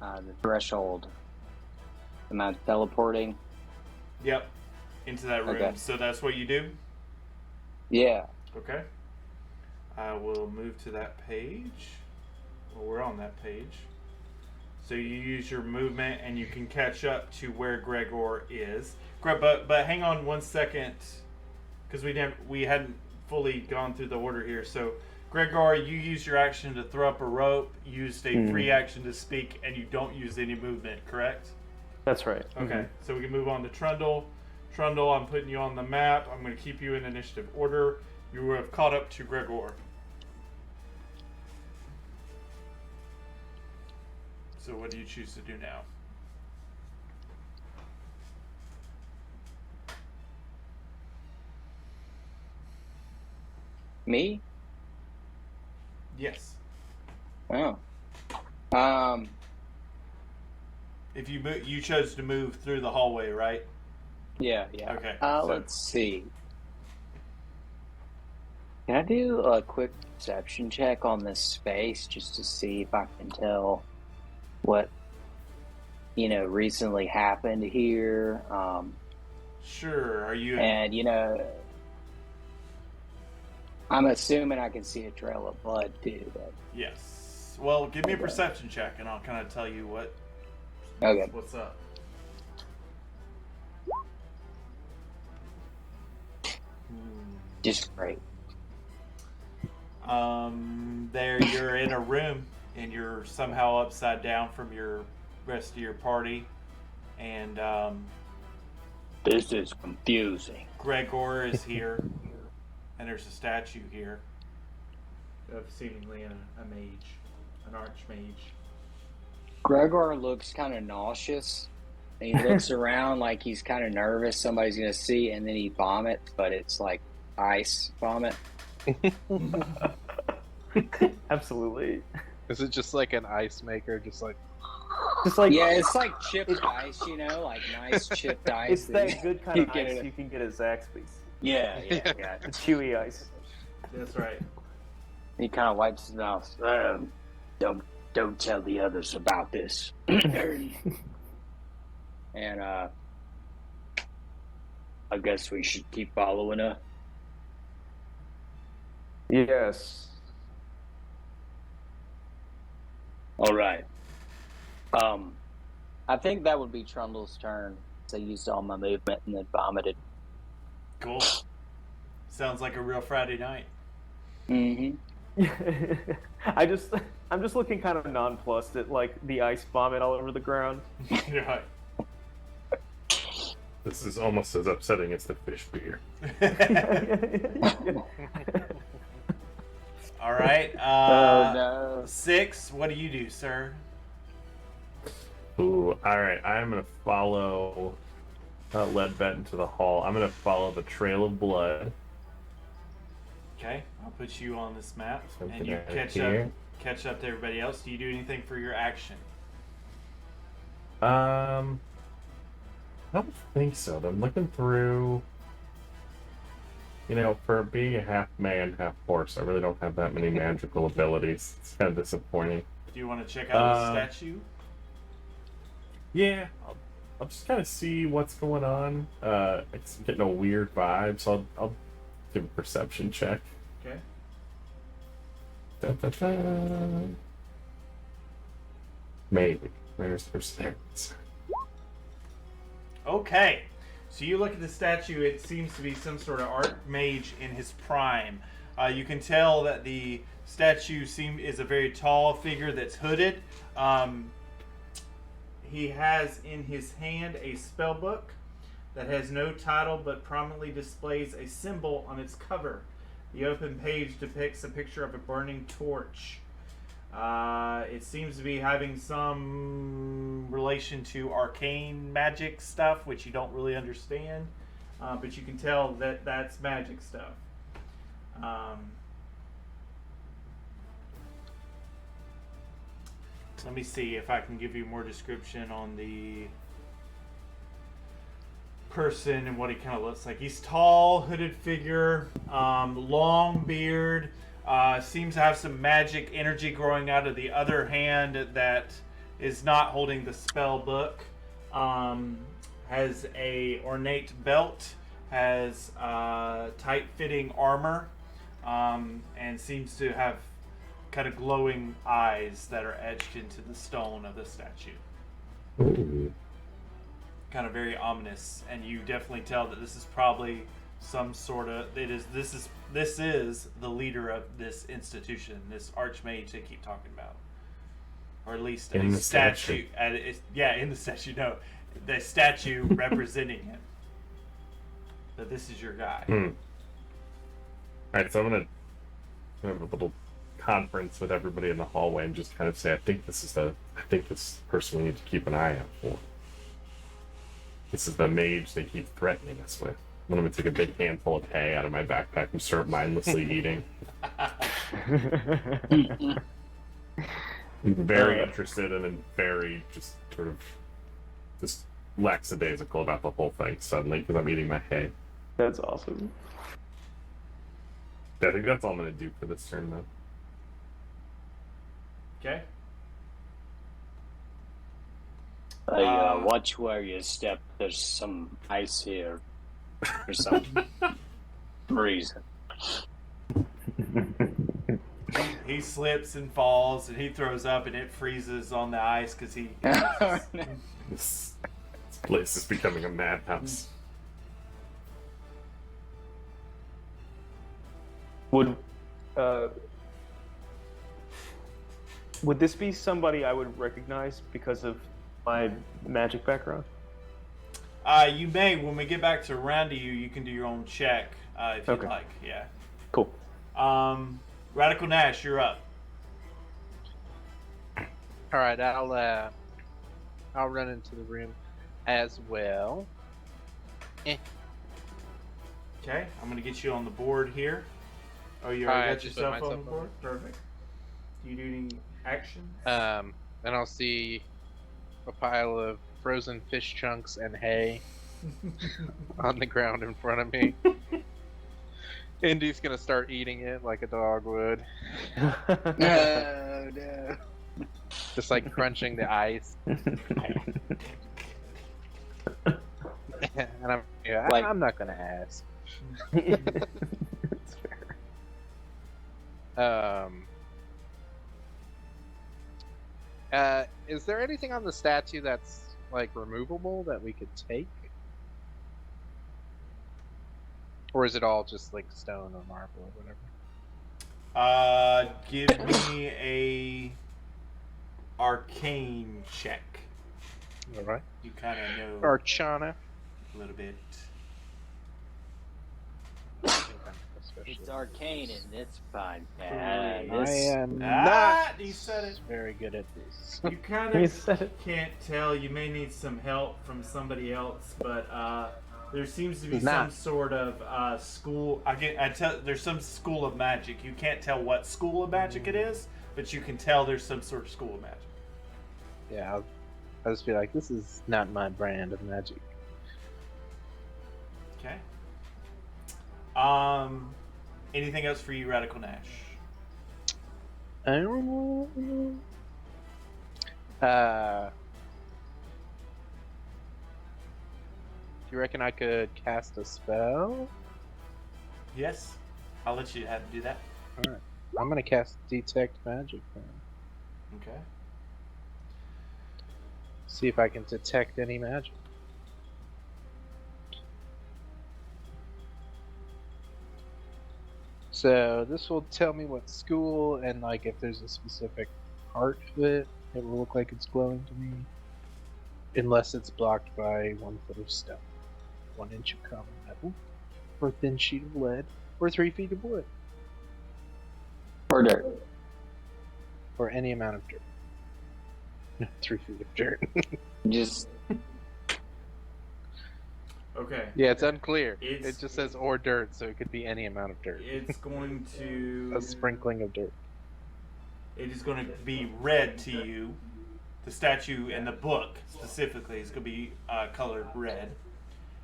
the threshold, am I teleporting? Yep, into that room. Okay. So that's what you do. Yeah. Okay. I will move to that page. Well, we're on that page. So you use your movement and you can catch up to where Gregor is. But hang on 1 second, because we hadn't fully gone through the order here. So Gregor, you use your action to throw up a rope, used a free action to speak, and you don't use any movement, correct? That's right. Okay, so we can move on to Trundle. Trundle, I'm putting you on the map. I'm going to keep you in initiative order. You have caught up to Gregor. So what do you choose to do now? Me? Yes. Oh. If you chose to move through the hallway, right? Yeah. Okay, so- Let's see. Can I do a quick perception check on this space just to see if I can tell what, recently happened here? Sure. Are you? And, I'm assuming I can see a trail of blood too. But... Yes. Well, give me a perception check, and I'll kind of tell you Okay. what's up. Just great. There you're in a room, and you're somehow upside down from your rest of your party, and This is confusing. Gregor is here, and there's a statue here of seemingly a mage, an archmage. Gregor looks kind of nauseous. And he looks around like he's kind of nervous somebody's going to see, and then he vomits, but it's like ice vomit. Absolutely. Is it just like an ice maker? Just like Yeah, it's like chipped ice, like nice chipped ice. It's that good kind you of get ice it. you can get at Zaxby's. Yeah. The chewy ice. That's right. He kind of wipes his mouth. Don't tell the others about this. And I guess we should keep following her. Yes. All right. I think that would be Trundle's turn. So I used all my movement and then vomited. Cool. Sounds like a real Friday night. Mm-hmm. I'm just looking kind of nonplussed at like the ice vomit all over the ground. Right. This is almost as upsetting as the fish beer. All right. Oh no. 6. What do you do, sir? Ooh, alright. I'm going to follow Ledbet into the hall. I'm going to follow the trail of blood. Okay, I'll put you on this map, Something and you out catch up to everybody else. Do you do anything for your action? I don't think so. I'm looking through. You know, for being a half man, half horse, I really don't have that many magical abilities. It's kind of disappointing. Do you want to check out the statue? Yeah, I'll just kind of see what's going on. It's getting a weird vibe, so I'll give a perception check. Okay. Da-da-da. Maybe. Where's perception? Okay. So you look at the statue, it seems to be some sort of archmage in his prime. You can tell that the statue is a very tall figure that's hooded. He has in his hand a spell book that has no title but prominently displays a symbol on its cover. The open page depicts a picture of a burning torch. It seems to be having some relation to arcane magic stuff, which you don't really understand, but you can tell that that's magic stuff. Let me see if I can give you more description on the person and what he kind of looks like. He's tall, hooded figure, long beard, seems to have some magic energy growing out of the other hand that is not holding the spell book. Has a ornate belt, has tight-fitting armor, and seems to have kind of glowing eyes that are etched into the stone of the statue. Ooh. Kind of very ominous, and you definitely tell that this is probably some sort of this is the leader of this institution, this archmage they keep talking about, or at least In a the statue. In the statue. No, the statue representing him. That this is your guy. All right, so I'm gonna have a little conference with everybody in the hallway and just kind of say, I think this person we need to keep an eye out for. This is the mage they keep threatening us with. I'm gonna take a big handful of hay out of my backpack and start mindlessly eating. I'm very interested and then very just sort of just lackadaisical about the whole thing suddenly because I'm eating my hay. That's awesome. I think that's all I'm gonna do for this turn though. Okay. Watch where you step. There's some ice here for some reason. He slips and falls, and he throws up, and it freezes on the ice because he. This place is becoming a madhouse. Would this be somebody I would recognize because of my magic background? You may, when we get back to around to you, you can do your own check if you'd Okay. like. Yeah. Cool. Radical Nash, you're up. All right, I'll run into the room as well. Okay, I'm gonna get you on the board here. Oh, you I already got just put yourself on the myself board? Perfect. Do you do any actions? And I'll see a pile of frozen fish chunks and hay on the ground in front of me. Indy's gonna start eating it like a dog would. No, no. Just like crunching the ice. And I'm not gonna ask. That's fair. Is there anything on the statue that's like removable that we could take? Or is it all just like stone or marble or whatever? Give me a arcane check. All right. You kind of know. Archana. a little bit. It's arcane and it's fine. I This am You not said it. very good at this. You kind You of said it. can't tell. You may need some help from somebody else, but there seems to be Nah. some sort of school. There's some school of magic. You can't tell what school of magic it is, but you can tell there's some sort of school of magic. Yeah, I'll just be like, this is not my brand of magic. Okay. Anything else for you, Radical Nash? Do you reckon I could cast a spell? Yes. I'll let you have to do that. Alright. I'm gonna cast Detect Magic then. Okay. See if I can detect any magic. So this will tell me what school and like if there's a specific part of it, it will look like it's glowing to me. Unless it's blocked by 1 foot of stone, 1 inch of common metal, or a thin sheet of lead, or 3 feet of wood, or dirt. or any amount of dirt. 3 feet of dirt. Just Okay. Yeah, it's unclear. It's- It just says or dirt, so it could be any amount of dirt. It's going to. A sprinkling of dirt. It is going to be read to you. The statue in the book specifically is going to be colored red,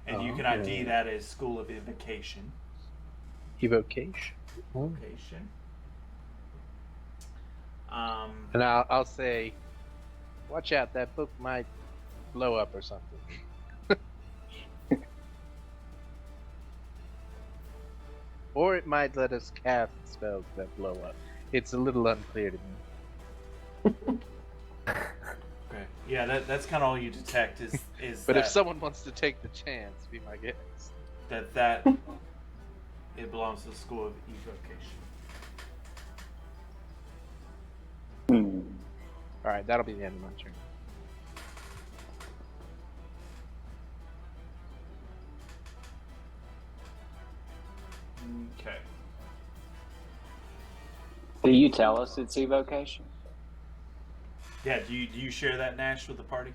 and you can ID that as School of Invocation. Evocation. Location. And I'll say, watch out, that book might blow up or something. Or it might let us cast spells that blow up. It's a little unclear to me. Okay. Yeah, that's kind of all you detect is But that, if someone wants to take the chance, be my guest. that it belongs to the School of Evocation. Alright, that'll be the end of my turn. Okay. do you tell us it's evocation? Yeah. Do you share that, Nash, with the party?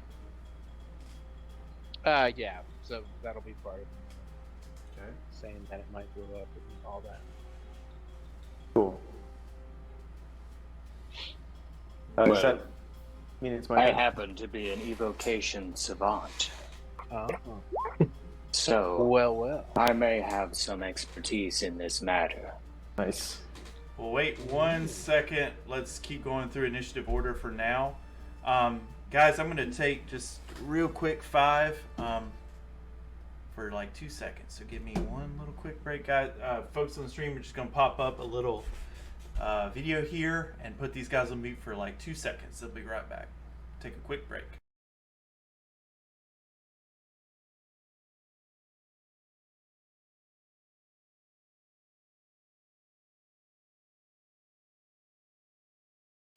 Yeah, so that'll be part of it, Okay. saying that it might blow up and all that. Cool. Well, Does that mean it's my I turn? happen to be an evocation savant, Oh, so well. I may have some expertise in this matter. Nice. Well, wait 1 second. Let's keep going through initiative order for now. Guys, I'm going to take just real quick 5 for like 2 seconds. So give me one little quick break, guys. Folks on the stream, we're just going to pop up a little video here and put these guys on mute for like 2 seconds. They'll be right back. Take a quick break.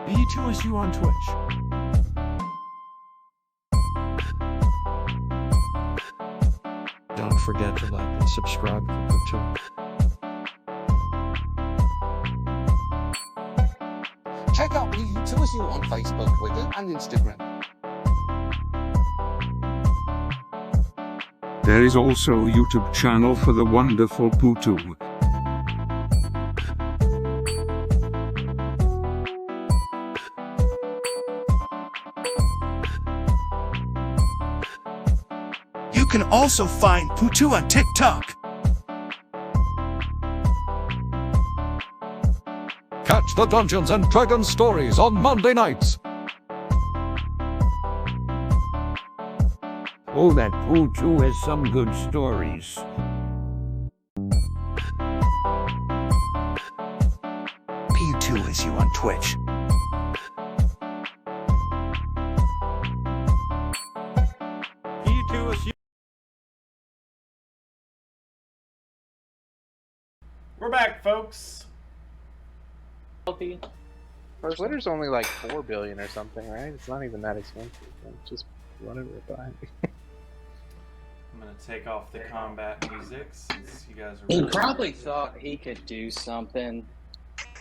BTOSU on Twitch. Don't forget to like and subscribe for Putu. Check out BTOSU on Facebook, Twitter, and Instagram. There is also a YouTube channel for the wonderful Putu. You can also find Putu on TikTok. Catch the Dungeons and Dragons stories on Monday nights. Oh, that Putu has some good stories. BTOSU on Twitch. We're back, folks. Twitter's only like 4 billion or something, right? It's not even that expensive. Just run it by. I'm gonna take off the combat music since you guys are. He really probably good. thought he could do something,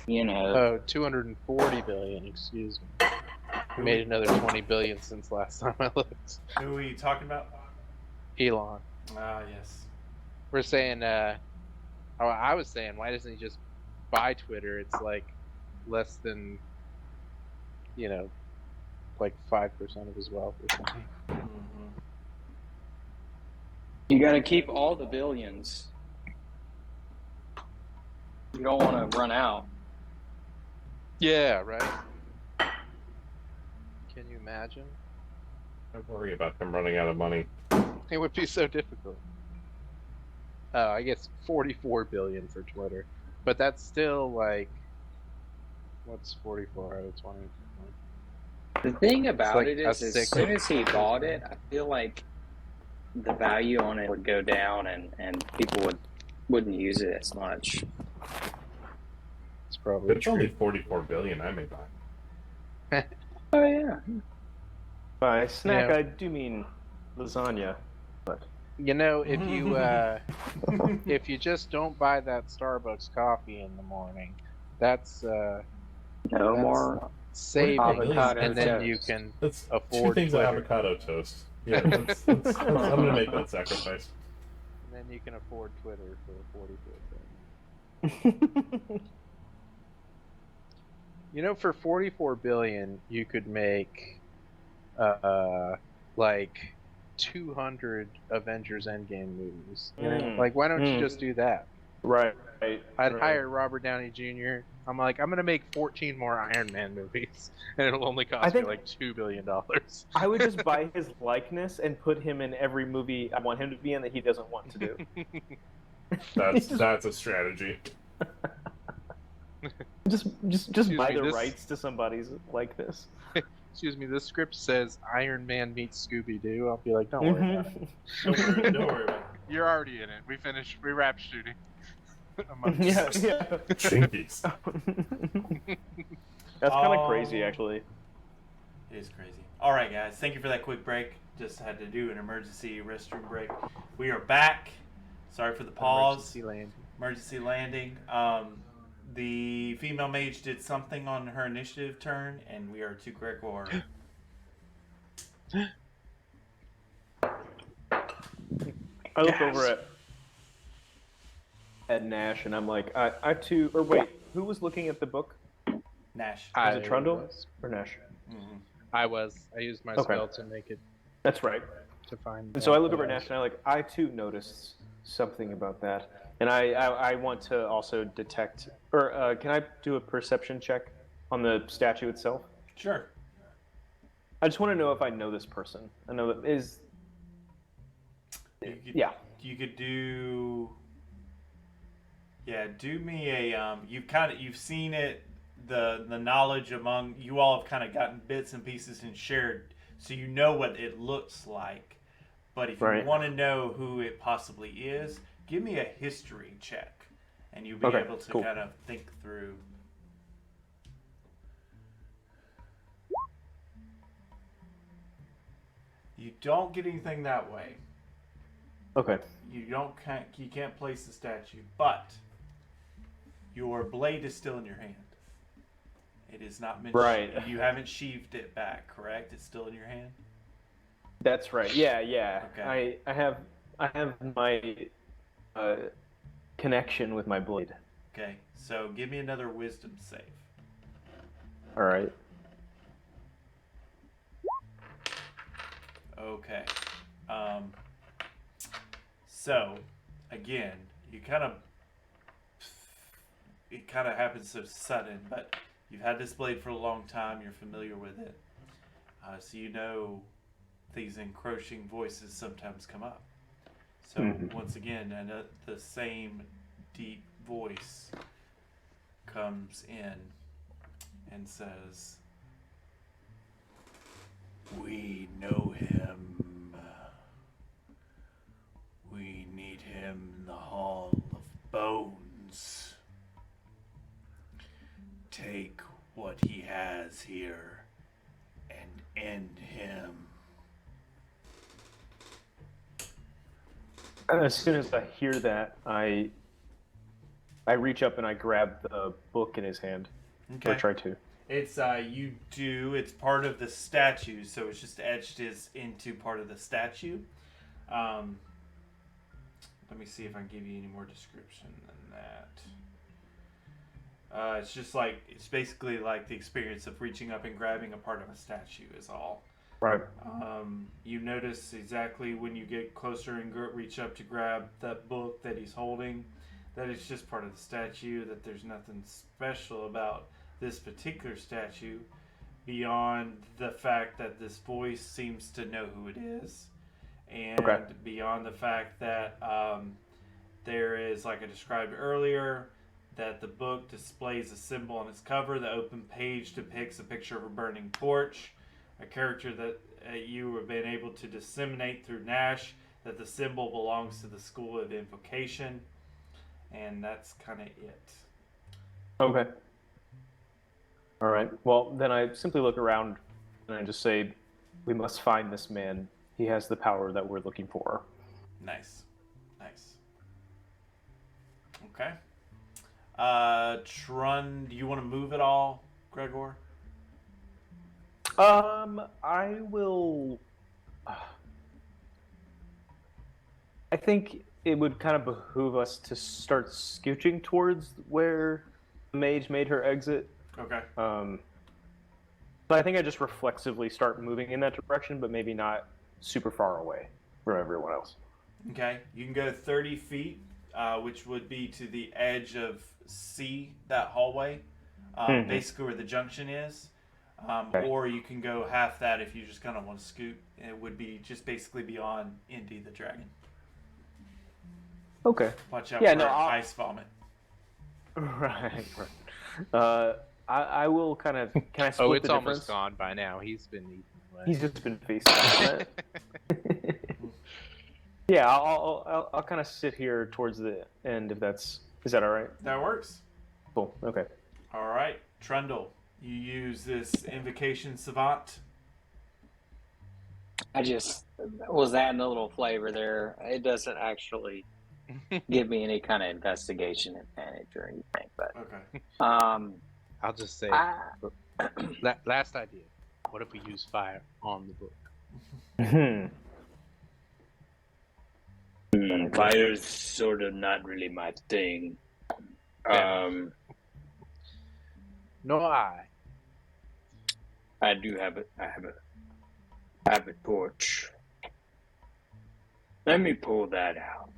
you know. Oh, 240 billion, excuse me. We made another 20 billion since last time I looked. Who are you talking about? Elon. Ah, yes. We're saying, I was saying, why doesn't he just buy Twitter? It's like less than, like 5% of his wealth or something. Mm-hmm. You got to keep all the billions. You don't want to run out. Yeah, right? Can you imagine? I worry about them running out of money. It would be so difficult. Oh, I guess 44 billion for Twitter. But that's still like, what's 44 out of 20? The thing about like it is, as soon as he bought it, I feel like the value on it would go down, and people wouldn't use it as much. It's probably It's only 44 billion. I may buy. Oh yeah. By snack, Yeah. I do mean lasagna. But if you if you just don't buy that Starbucks coffee in the morning, that's No more saving, avocado and then toast. you can That's afford 2 things Twitter. of avocado toast. Yeah, I'm gonna make that sacrifice. And then you can afford Twitter for 44 billion. For 44 billion, you could make like 200 Avengers Endgame movies. Like, why don't you just do that? right. I'd hire Robert Downey Jr. I'm like, I'm gonna make 14 more Iron Man movies, and it'll only cost me like $2 billion. I would just buy his likeness and put him in every movie I want him to be in that he doesn't want to do. That's a strategy. just buy the rights to somebody's likeness. Excuse me, this script says Iron Man meets Scooby-Doo. I'll be like, don't worry about it. Don't worry about it. You're already in it. We wrapped shooting. Yeah. Jinkies. That's kind of crazy, actually. It is crazy. All right, guys. Thank you for that quick break. Just had to do an emergency restroom break. We are back. Sorry for the pause. Emergency landing. The female mage did something on her initiative turn, and we are to Gregor. I look over at Nash, and I'm like, I too. Or wait, who was looking at the book? Nash. Was it Trundle or Nash? Mm-hmm. I used my spell to make it. That's right. To find. And so I look over at Nash, and I too noticed something about that, and I want to also detect. Or can I do a perception check on the statue itself? Sure. I just want to know if I know this person. I know that is. You could do. Yeah, do me a. You've seen it. The knowledge among you all have kind of gotten bits and pieces and shared, so you know what it looks like. But if you want to know who it possibly is, give me a history check, and you'll be able to kind of think through. You don't get anything that way. Okay. You can't place the statue, but your blade is still in your hand. It is not meant. Right. You haven't sheathed it back, correct? It's still in your hand. That's right. Yeah. Okay. I have my connection with my blade. Okay. So give me another wisdom save. All right. Okay. So again, it kind of happens so sudden, but you've had this blade for a long time. You're familiar with it, so you know these encroaching voices sometimes come up. So once again, the same deep voice comes in and says, "We know him. We need him in the Hall of Bones. Take what he has here and end him." As soon as I hear that, I reach up and I grab the book in his hand. Okay. Or try to. It's it's part of the statue, so it's just etched into part of the statue. Let me see if I can give you any more description than that. It's basically like the experience of reaching up and grabbing a part of a statue is all. Right. You notice exactly when you get closer and reach up to grab that book that he's holding, that it's just part of the statue, that there's nothing special about this particular statue beyond the fact that this voice seems to know who it is, and beyond the fact that there is, like I described earlier, that the book displays a symbol on its cover. The open page depicts a picture of a burning torch, a character that you have been able to disseminate through Nash, that the symbol belongs to the School of Invocation, and that's kind of it. Okay. All right. Well, then I simply look around and I just say, we must find this man. He has the power that we're looking for. Nice. Okay. Trun, do you want to move at all, Gregor? I will. I think it would kind of behoove us to start scooching towards where the mage made her exit. Okay. But I think I just reflexively start moving in that direction, but maybe not super far away from everyone else. Okay. You can go 30 feet, which would be to the edge of that hallway, basically where the junction is. Or you can go half that if you just kind of want to scoot. It would be just basically beyond Indy the Dragon. Okay. Watch out for ice vomit. Right. I will kind of. Can I split Oh, the it's difference? almost gone by now. He's been eaten away. He's just been feasting on it. Yeah, I'll kind of sit here towards the end if is that all right? That works. Cool. Okay. All right, Trundle. You use this invocation savant. I just was adding a little flavor there. It doesn't actually give me any kind of investigation advantage or anything, but okay. I'll just say, last idea. What if we use fire on the book? Fire's sort of not really my thing. No, I do have a torch. Let me pull that out.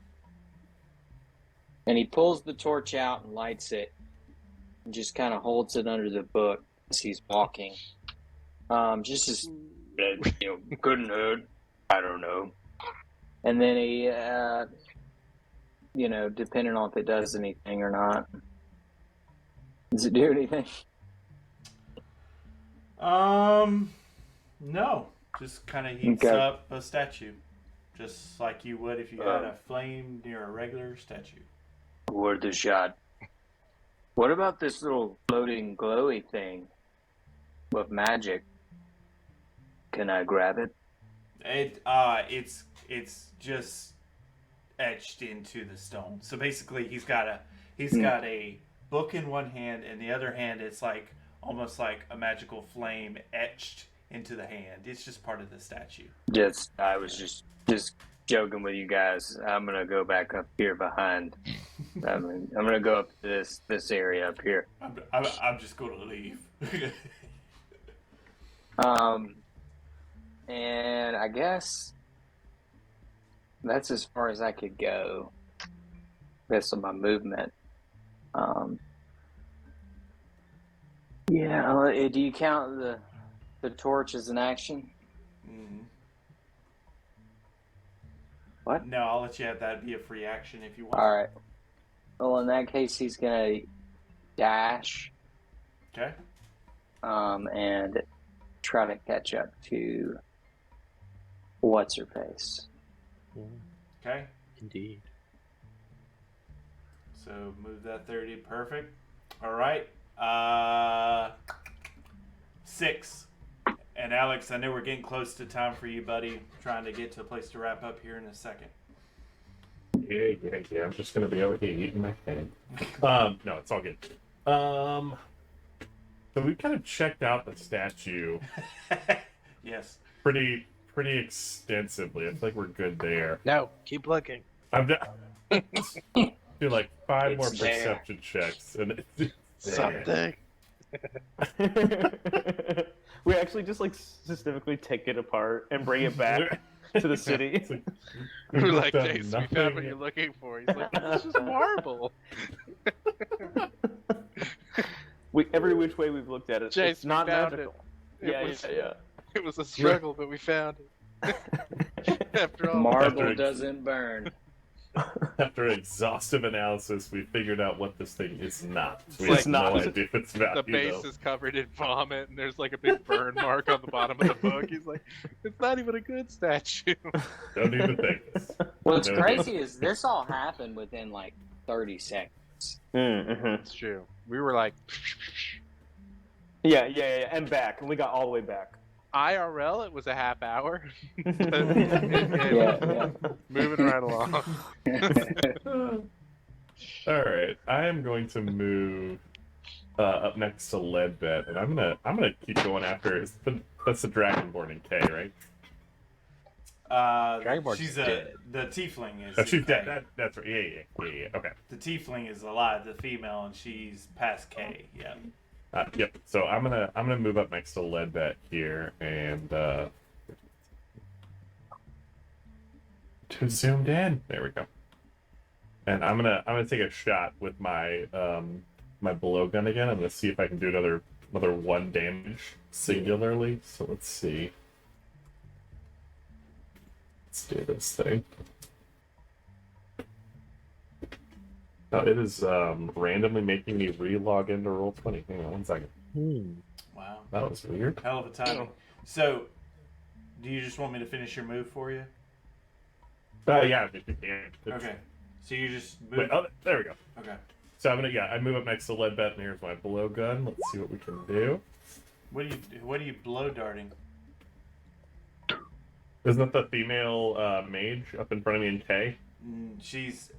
And he pulls the torch out and lights it, and just kind of holds it under the book as he's walking. Just as couldn't hurt. I don't know. And then he, depending on if it does anything or not. Does it do anything? No. Just kind of heats up a statue. Just like you would if you had a flame near a regular statue. Worth a shot. What about this little floating glowy thing with magic? Can I grab it? It's just etched into the stone. So basically he's got a book in one hand, and the other hand it's like almost like a magical flame etched into the hand. It's just part of the statue. I was just joking with you guys. I'm gonna go back up here behind. I'm gonna go up to this area up here. I'm just gonna leave. And I guess that's as far as I could go. Based on my movement. Yeah. Do you count the torch as an action? Mm-hmm. What? No, I'll let you have that be a free action if you want. All right. Well, in that case, he's gonna dash. Okay. And try to catch up to what's her face. Okay. Indeed. So move that 30. Perfect. All right. 6. And Alex, I know we're getting close to time for you, buddy. Trying to get to a place to wrap up here in a second. Yeah. I'm just gonna be over here eating my head. No, it's all good. So we kind of checked out the statue Yes. pretty extensively. I feel like we're good there. No, keep looking. I'm do like 5 more It's there. perception checks, and it's Something. We actually just like systemically take it apart and bring it back to the city. It's like, We're like, done Jace, we found nothing. what you're looking for. He's like, it's just marble. Every which way we've looked at it, Jace, it's not we found magical. It Yeah, was- yeah. It was a struggle, but we found it. After all, Marble After- doesn't burn. After exhaustive analysis, we figured out what this thing is not. We like have no not- idea if it's the value, base though. is covered in vomit, and there's like a big burn mark on the bottom of the book. He's like, it's not even a good statue. Don't even think this. What's No crazy is this all happened within like 30 seconds. Mm-hmm. It's true. We were like, Yeah, and back, and we got all the way back. IRL, it was a half hour. Yeah. Moving right along. All right, I am going to move up next to Leadbet, and I'm gonna keep going after. That's the Dragonborn in K, right? Dragonborn's She's dead. the tiefling is. Oh, she's in dead. K. That's right. Yeah. Okay. The tiefling is alive, the female, and she's past K. Yeah. Yep. So I'm gonna move up next to Leadbet here, and to zoomed in. There we go. And I'm gonna take a shot with my my blowgun again. I'm gonna see if I can do another 1 damage singularly. So let's see. Let's do this thing. Oh, it is randomly making me re-log into Roll20. Hang on 1 second. Wow. That was weird. Hell of a timing. So, do you just want me to finish your move for you? Yeah, if you can. Okay. So you just move. Wait, oh, there we go. Okay. So I move up next to Leadbet, and here's my blowgun. Let's see what we can do. What are you blow darting? Isn't that the female mage up in front of me in K? She's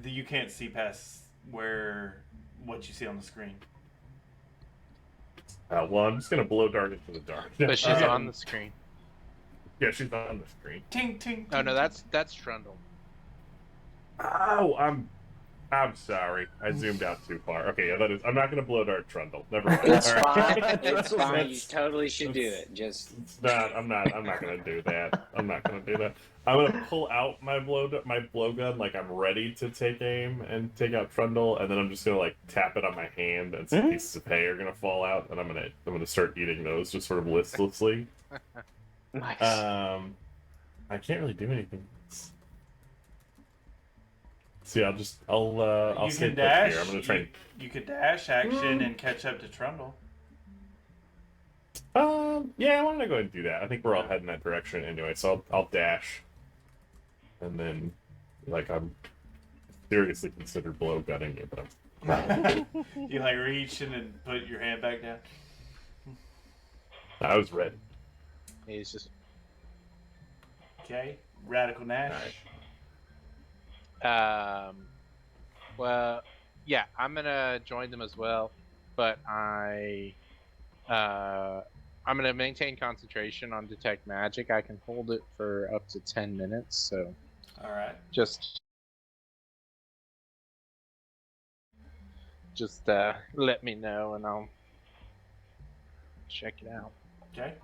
you can't see past what you see on the screen. Well, I'm just gonna blow dart into the dark. But she's on the screen. Yeah, she's on the screen. Ting ting. Oh no, that's Trundle. Oh, I'm sorry. I zoomed out too far. Okay, yeah, that is. I'm not gonna blow dart Trundle. Never mind. It's All right. fine. It's fine. You That's- totally should do it. Just It's not. I'm not gonna do that. I'm not gonna do that. I'm gonna pull out my blowgun like I'm ready to take aim and take out Trundle, and then I'm just gonna like tap it on my hand, and some pieces of hay are gonna fall out, and I'm gonna start eating those just sort of listlessly. Nice. I can't really do anything. See, I'll You stay can put dash. here. I'm gonna try. And, You could dash action and catch up to Trundle. yeah, why don't I go ahead and do that? I think we're all heading that direction anyway, so I'll dash, and then like I'm seriously considered blow gunning you, but You like reach in and put your hand back down. I was ready. He's just Okay. Radical Nash. well, yeah, I'm gonna join them as well, but I'm gonna maintain concentration on detect magic. I can hold it for up to 10 minutes, so All right. just let me know and I'll check it out. Okay.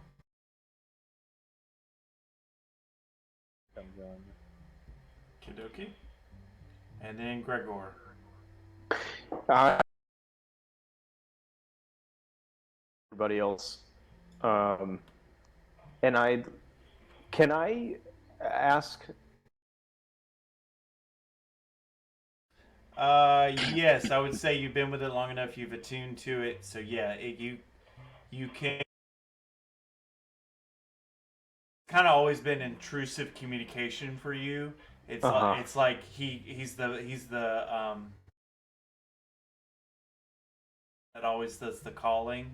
I'm going. Kidoki. And then Gregor. Everybody else. And can I ask? Yes, I would say you've been with it long enough. You've attuned to it, so yeah, you can. Kind of always been intrusive communication for you. It's like he's the that always does the calling,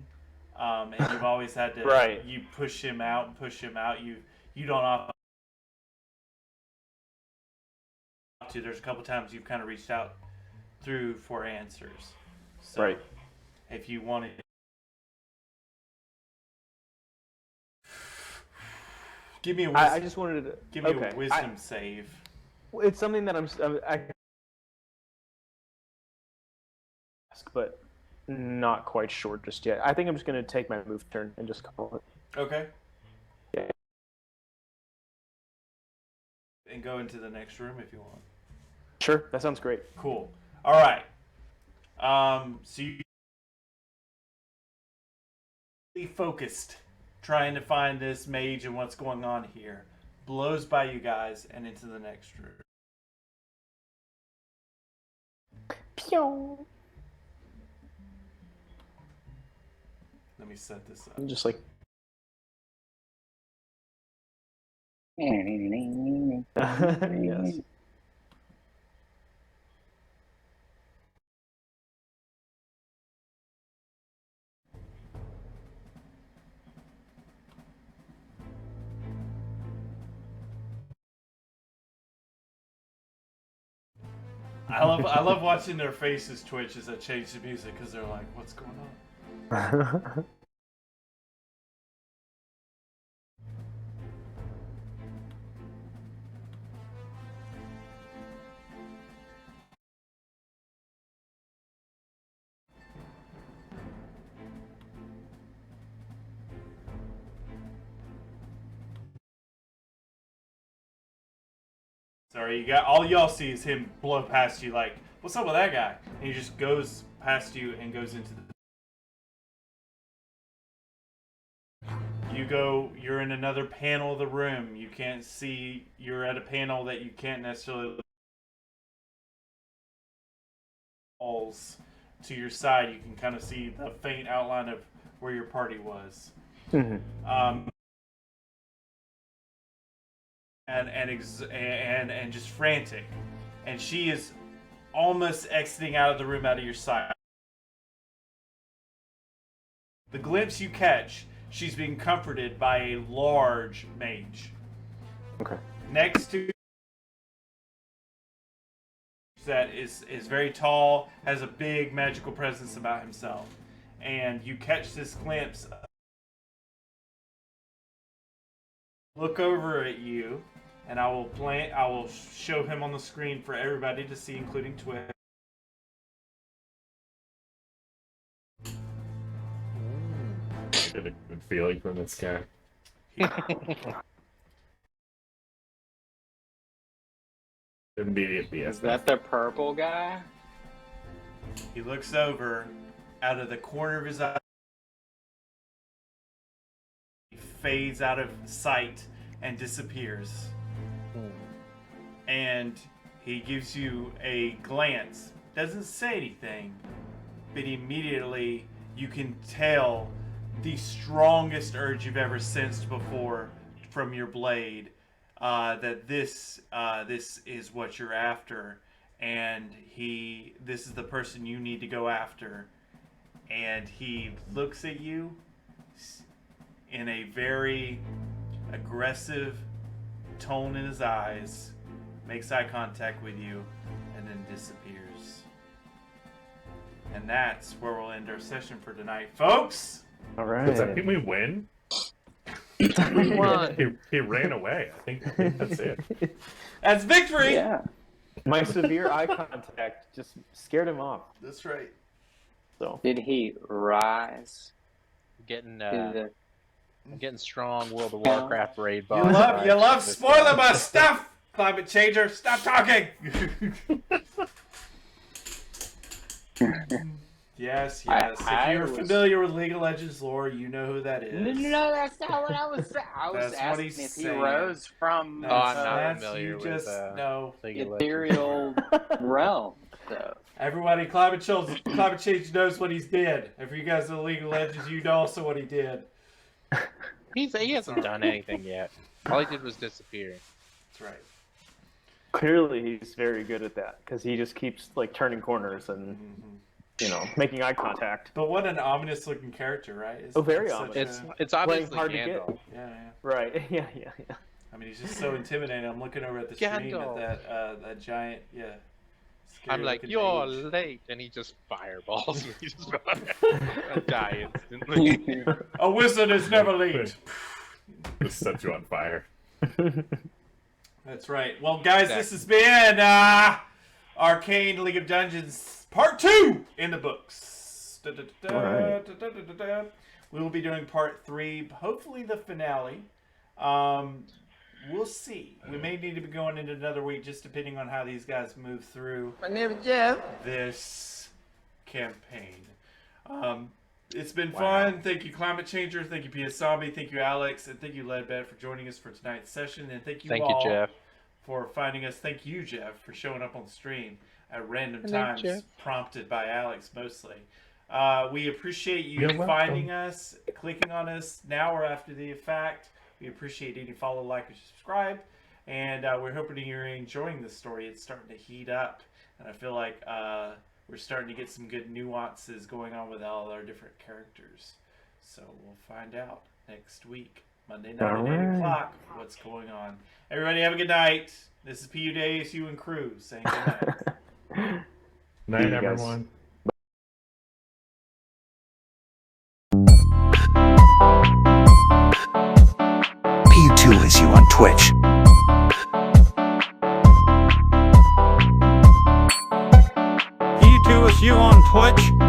and you've always had to Right. You push him out. You don't often talked to. There's a couple times you've kind of reached out through for answers. So Right. if you wanted, give me a wisdom, I just wanted to give me a wisdom save. It's something that I ask, but not quite sure just yet. I think I'm just going to take my move turn and just call it. Okay. Yeah. And go into the next room if you want. Sure, that sounds great. Cool. All right. So you focused, trying to find this mage and what's going on here. Blows by you guys and into the next room. Pew. Let me set this up. I'm just like. Yes. I love watching their faces twitch as I change the music because they're like, "What's going on?" Sorry, you got all y'all see is him blow past you like, "What's up with that guy?" And he just goes past you and goes into the. You're in another panel of the room. You can't see. You're at a panel that you can't necessarily. Walls to your side, you can kind of see the faint outline of where your party was. Mm-hmm. And just frantic, and she is almost exiting out of the room out of your sight. The glimpse you catch, she's being comforted by a large mage. Okay. Next to that is very tall, has a big magical presence about himself, and you catch this glimpse. Look over at you, and I will show him on the screen for everybody to see, including Twitch. I get a good feeling from this guy. Immediate BS. Is that the purple guy? He looks over out of the corner of his eye. He fades out of sight and disappears. And he gives you a glance. Doesn't say anything, but immediately you can tell the strongest urge you've ever sensed before from your blade, that this is what you're after, and this is the person you need to go after. And he looks at you in a very aggressive tone in his eyes, makes eye contact with you, and then disappears. And that's where we'll end our session for tonight, folks. All right. Does that mean we win? We won. He ran away. I think that's it. That's victory. Yeah. My severe eye contact just scared him off. That's right. So Did he rise? Getting to getting strong World of Warcraft raid You boss. love spoiling my stuff, climate changer. Stop talking. Yes. If you're familiar with League of Legends lore, you know who that is. No, that's not what I was saying. I was That's what asking he's if he saying. rose from Oh, I'm not That's- familiar you with just no. League of Legends. ethereal realm. So Everybody, climate change knows what he's did. If you guys know League of Legends, you know also what he did. He hasn't done anything yet. All he did was disappear. That's right. clearly he's very good at that because he just keeps like turning corners and making eye contact. But what an ominous looking character, right? Very such ominous. a- It's obviously hard to Gandalf. get. Yeah. Right. Yeah. I mean, he's just so intimidating. I'm looking over at the screen Gandalf. at that giant, yeah. I'm like, scary-looking you're mage. late, and he just fireballs me. I die instantly. A wizard is never late. Just set you on fire. That's right. Well, guys, this has been Arcane League of Dungeons Part 2 in the books. We will be doing Part 3, hopefully the finale. We'll see. We may need to be going into another week, just depending on how these guys move through this campaign. It's been fun. Thank you, Climate Changer. Thank you, PS Zombie. Thank you, Alex. And thank you, Ledbed, for joining us for tonight's session. And thank you all Jeff. for finding us. Thank you, Jeff, for showing up on the stream at random times, Jeff. prompted by Alex mostly. We appreciate you You're welcome. finding us, clicking on us now or after the fact. We appreciate any follow, like, or subscribe. And we're hoping you're enjoying this story. It's starting to heat up. And I feel like we're starting to get some good nuances going on with all our different characters. So we'll find out next week, Monday night at 8 o'clock, what's going on. Everybody have a good night. This is PU ASU and crew saying good night. Night, guys. everyone. PU2 is you on Twitch. P2SU on Twitch.